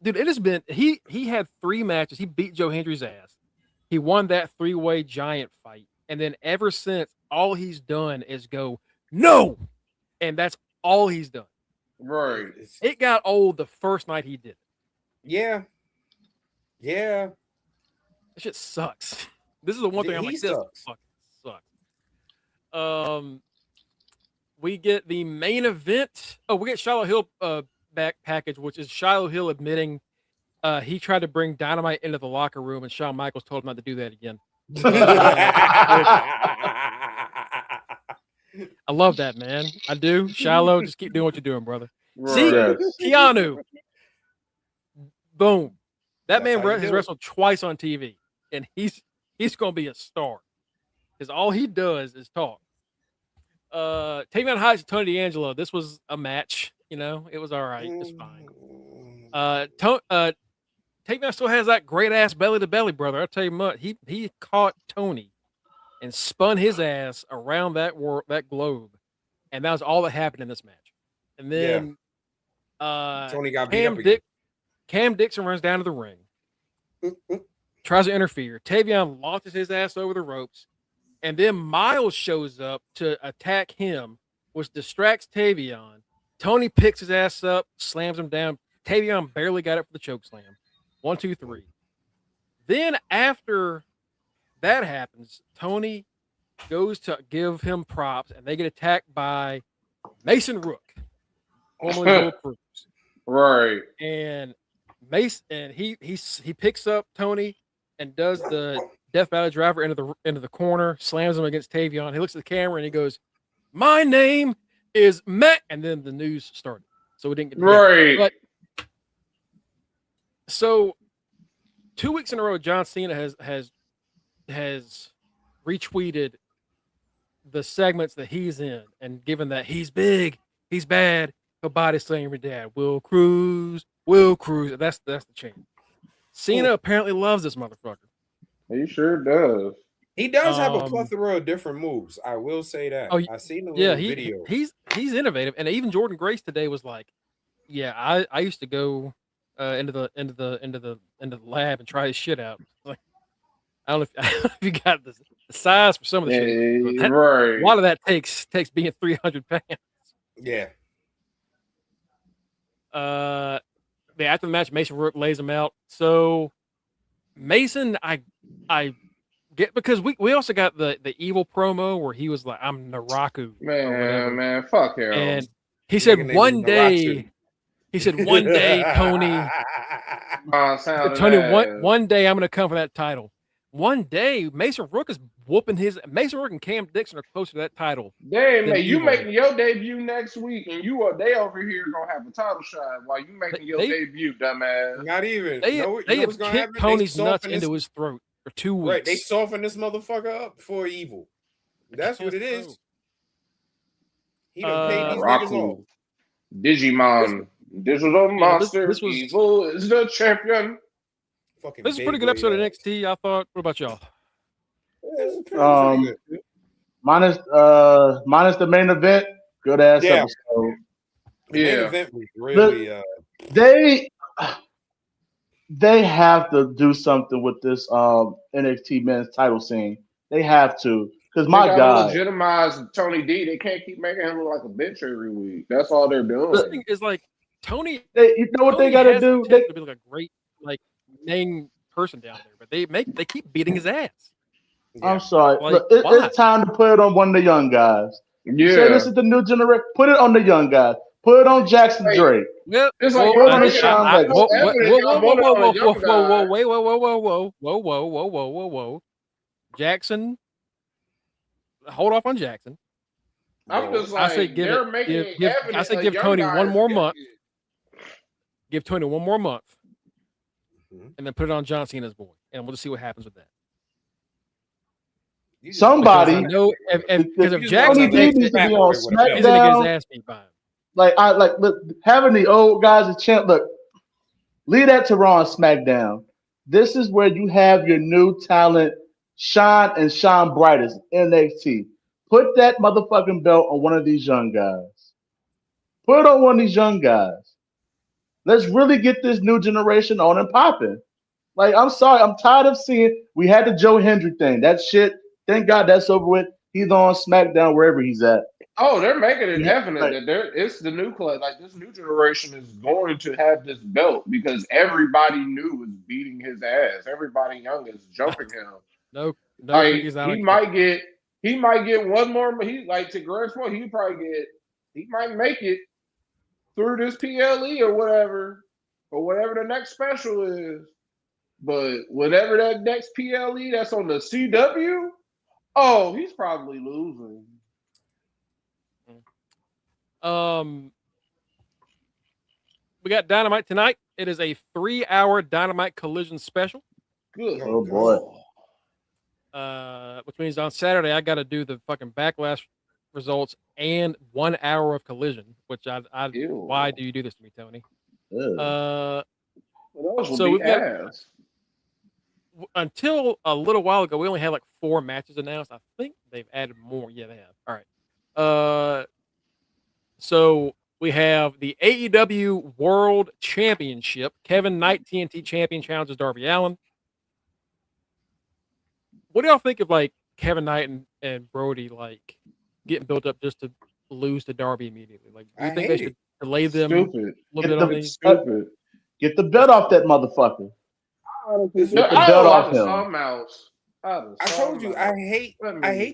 dude. It has been. He had 3 matches. He beat Joe Hendry's ass. He won that 3-way giant fight, and then ever since, all he's done is go no, and that's all he's done. Right. It got old the first night he did it. Yeah. This shit sucks. This is the one thing I'm like, this fucking sucks. We get the main event. Oh, we get Shiloh Hill back package, which is Shiloh Hill admitting he tried to bring Dynamite into the locker room, and Shawn Michaels told him not to do that again. I love that, man. I do. Shiloh, just keep doing what you're doing, brother. Right. See, Keanu. Boom. That man has wrestled twice on TV, and he's going to be a star because all he does is talk. Tavion Heights, Tony D'Angelo. This was a match. You know, it was all right. It's fine. Tavion still has that great ass belly to belly, brother. I'll tell you what. He caught Tony and spun his ass around that globe, and that was all that happened in this match. And then Tony got beat up again. Cam Dixon runs down to the ring, tries to interfere. Tavion launches his ass over the ropes, and then Miles shows up to attack him, which distracts Tavion. Tony picks his ass up, slams him down. Tavion barely got it for the choke slam. 1, 2, 3. Then after that happens, Tony goes to give him props, and they get attacked by Mason Rook, formerly Will Cruz. Right. And Mace, and he picks up Tony and does the Death Valley Driver into the corner, slams him against Tavion. He looks at the camera and he goes, "My name is Matt," and then the news started. So we didn't get right. But so 2 weeks in a row, John Cena has retweeted the segments that he's in, and given that he's big, he's bad, he'll body slam your dad. Will Cruz. That's the chant. Cena apparently loves this motherfucker. He sure does. He does have a plethora of different moves. I will say that. Oh, I've seen the video. He's innovative, and even Jordan Grace today was like, "Yeah, I used to go into the lab and try his shit out." Like, I don't know if you got the size for some of the shit. Right. A lot of that takes being 300 pounds. Yeah. After the match, Mason Rook lays him out. So Mason, I get, because we also got the evil promo where he was like, "I'm Naraku." Man, fuck him. And he said one day, Tony. One day I'm gonna come for that title. One day, Mason Rook is whooping Mason Rook and Cam Dixon are closer to that title. Damn, man, you making your debut next week, and they over here gonna have a title shot while you making your debut, dumbass. Not even. They have kicked Tony's nuts into his throat for 2 weeks. Right, they soften this motherfucker up for evil. That's what it is. He done paid these niggas off. Digimon, digital monster, evil is the champion. This is a pretty good episode of NXT, I thought. What about y'all? Minus the main event, good ass episode. The main event was really they have to do something with this NXT men's title scene. They have to, because my God, legitimize Tony D. They can't keep making him look like a bitch every week. That's all they're doing. The thing is, like, Tony. You know what they got to do? They to be like a great main person down there, but they keep beating his ass. Yeah. I'm sorry. Like, it's time to put it on one of the young guys. You say this is the new generation. Put it on the young guys. Put it on Jackson Drake. Yep. It's like whoa. Jackson. Hold off on Jackson. I'm just like, I say they're making it evident. I say give Tony one more month. Give Tony one more month, and then put it on John Cena's boy, and we'll just see what happens with that. Somebody, because if Jackson Jackson needs to be on he's gonna get his SmackDown. ass beat by him. Look, having the old guys as champ. Look, leave that to Raw and SmackDown. This is where you have your new talent shine and shine brightest. NXT. Put that motherfucking belt on one of these young guys. Put it on one of these young guys. Let's really get this new generation on and popping. Like, I'm sorry, I'm tired of seeing. We had the Joe Hendry thing. That shit. Thank God that's over with. He's on SmackDown wherever he's at. Oh, they're making it definite that it's the new club. Like, this new generation is going to have this belt because everybody new is beating his ass. Everybody young is jumping him. No, like, he might get one more. He like to Greg's point. He might make it through this PLE or whatever the next special is. But whatever that next PLE that's on the CW, oh, he's probably losing. We got Dynamite tonight. It is a 3-hour Dynamite Collision special. Good. Oh boy. Which means on Saturday I got to do the fucking Backlash results and 1 hour of Collision. Which why do you do this to me, Tony? So we've got, until a little while ago, we only had like 4 matches announced. I think they've added more. Yeah, they have. All right. So we have the AEW World Championship. Kevin Knight, TNT Champion, challenges Darby Allin. What do y'all think of like Kevin Knight and Brody like getting built up just to lose to Darby immediately? Like, do you think they should delay them a little bit on these? Stupid. Get the belt off that motherfucker. Get the belt off him. I told you I hate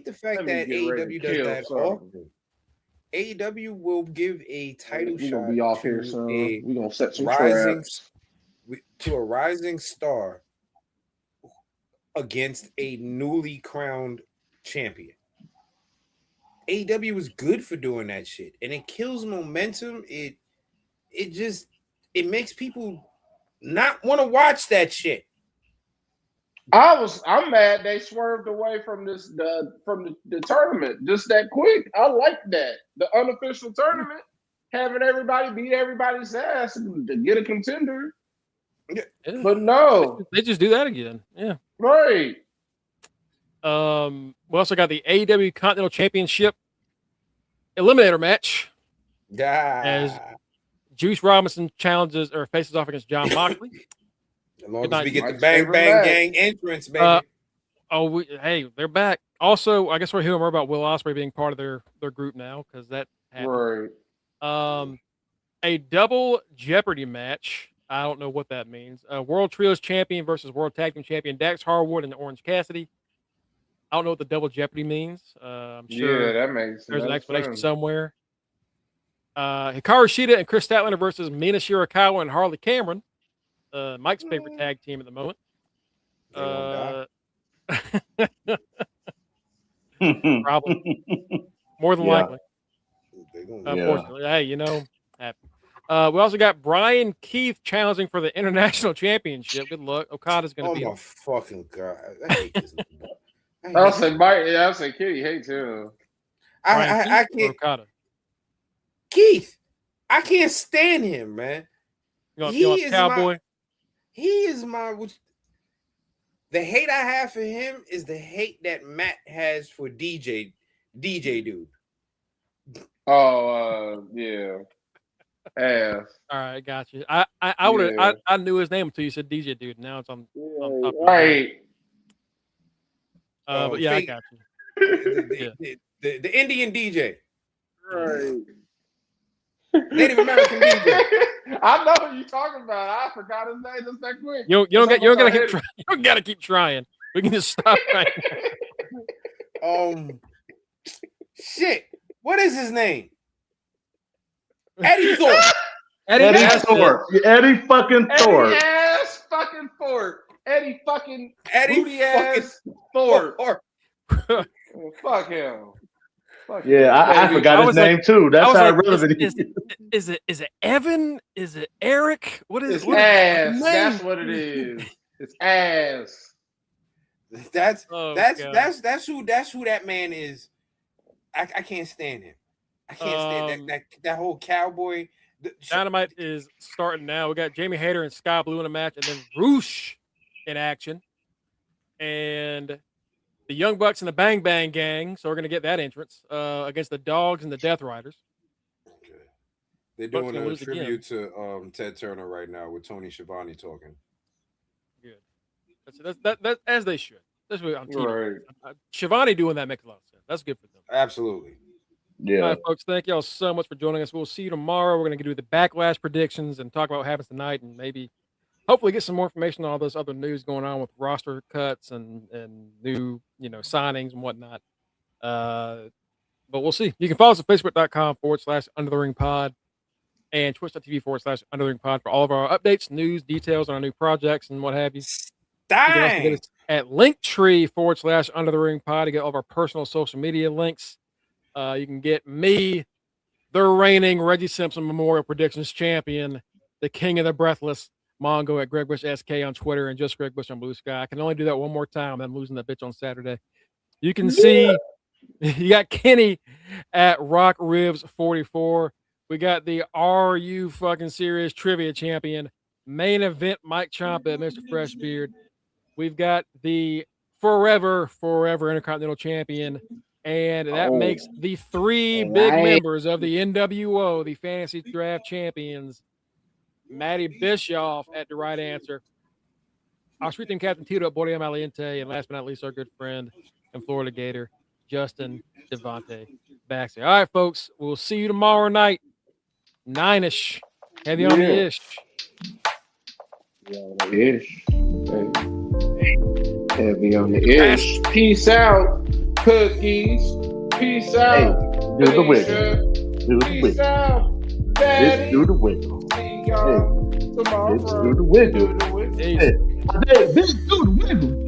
the fact that AEW does that often. AEW will give a title shot gonna be off here soon. We're gonna set some traps to a rising star against a newly crowned champion. AEW is good for doing that shit, and it kills momentum. It makes people not want to watch that shit. I'm mad they swerved away from the tournament just that quick. I like that. The unofficial tournament, having everybody beat everybody's ass to get a contender. Yeah. But no. They just do that again. Yeah. Right. We also got the AEW Continental Championship Eliminator match. As Juice Robinson challenges or faces off against John Moxley. As long as we get the Bang Bang Gang entrance, baby. They're back. Also, I guess we're hearing more about Will Ospreay being part of their group now because that happened. Right. A double Jeopardy match. I don't know what that means. World Trios Champion versus World Tag Team Champion Dax Harwood and Orange Cassidy. I don't know what the double Jeopardy means. I'm sure that makes there's an explanation somewhere. Hikaru Shida and Chris Statlander versus Mina Shirakawa and Harley Cameron. Mike's favorite tag team at the moment. Probably. More than likely. Unfortunately. Hey, happen. We also got Brian Keith challenging for the International Championship. Good luck. Okada's going to be. Oh, my fucking God. I hate this. I'll say Kitty hates him. I can't. Okada. Keith, I can't stand him, man. He is Cowboy. The hate I have for him is the hate that Matt has for DJ dude. Oh, yeah. Ass. All right, got you. I knew his name until you said DJ dude. Now it's on top of right. But yeah, I got you. The Indian DJ. Right. Native American DJ. I know who you're talking about. I forgot his name just that quick. You don't gotta keep trying. We can just stop trying. Shit. What is his name? Eddie Thorpe. Eddie Thorpe. Eddie fucking Thorpe. Eddie ass fucking Thorpe. Eddie fucking booty ass Thorpe. Fuck him. Yeah, I forgot his name too. That's how irrelevant he is. Is it Evan? Is it Eric? What is it's what ass? Is that's what it is. It's ass. That's who that man is. I can't stand him. I can't stand that whole cowboy. Dynamite is starting now. We got Jamie Hayter and Sky Blue in a match, and then Roosh in action, and the Young Bucks and the Bang Bang Gang. So we're gonna get that entrance against the Dogs and the Death Riders. Okay. They're doing a tribute to Ted Turner right now with Tony Schiavone talking. Good. That's as they should. That's what on TV. Right. Schiavone doing that makes a lot of sense. That's good for them. Absolutely. Yeah. All right, folks. Thank y'all so much for joining us. We'll see you tomorrow. We're going to do the backlash predictions and talk about what happens tonight, and maybe, hopefully, get some more information on all this other news going on with roster cuts and new signings and whatnot. But we'll see. You can follow us at Facebook.com/UnderTheRingPod and Twitch.tv/UnderTheRingPod for all of our updates, news, details on our new projects and what have you. Dang. You can also get us at Linktree/UnderTheRingPod to get all of our personal social media links. You can get me, the reigning Reggie Simpson Memorial Predictions Champion, the King of the Breathless, Mongo at Greg Bush SK on Twitter and just Greg Bush on Blue Sky. I can only do that one more time. I'm losing that bitch on Saturday. You can see you got Kenny at Rock Ribs 44. We got the Are You Fucking Serious Trivia Champion, main event Mike Chomp at Mr. Freshbeard. We've got the forever Intercontinental Champion. And that makes the three big members of the NWO, the Fantasy Draft Champions, Matty Bischoff at the right answer, our Street Team Captain Tito at Bordeaux Maliente, and last but not least, our good friend and Florida Gator, Justin Devontae Baxter. All right, folks, we'll see you tomorrow night, 9-ish. Heavy on the ish. Heavy on the ish. Peace out. Cookies. Peace out. Do the wiggle. Peace out. Daddy. Do the wiggle. See y'all tomorrow. Do the wiggle. Do the wiggle. Hey, do the wiggle.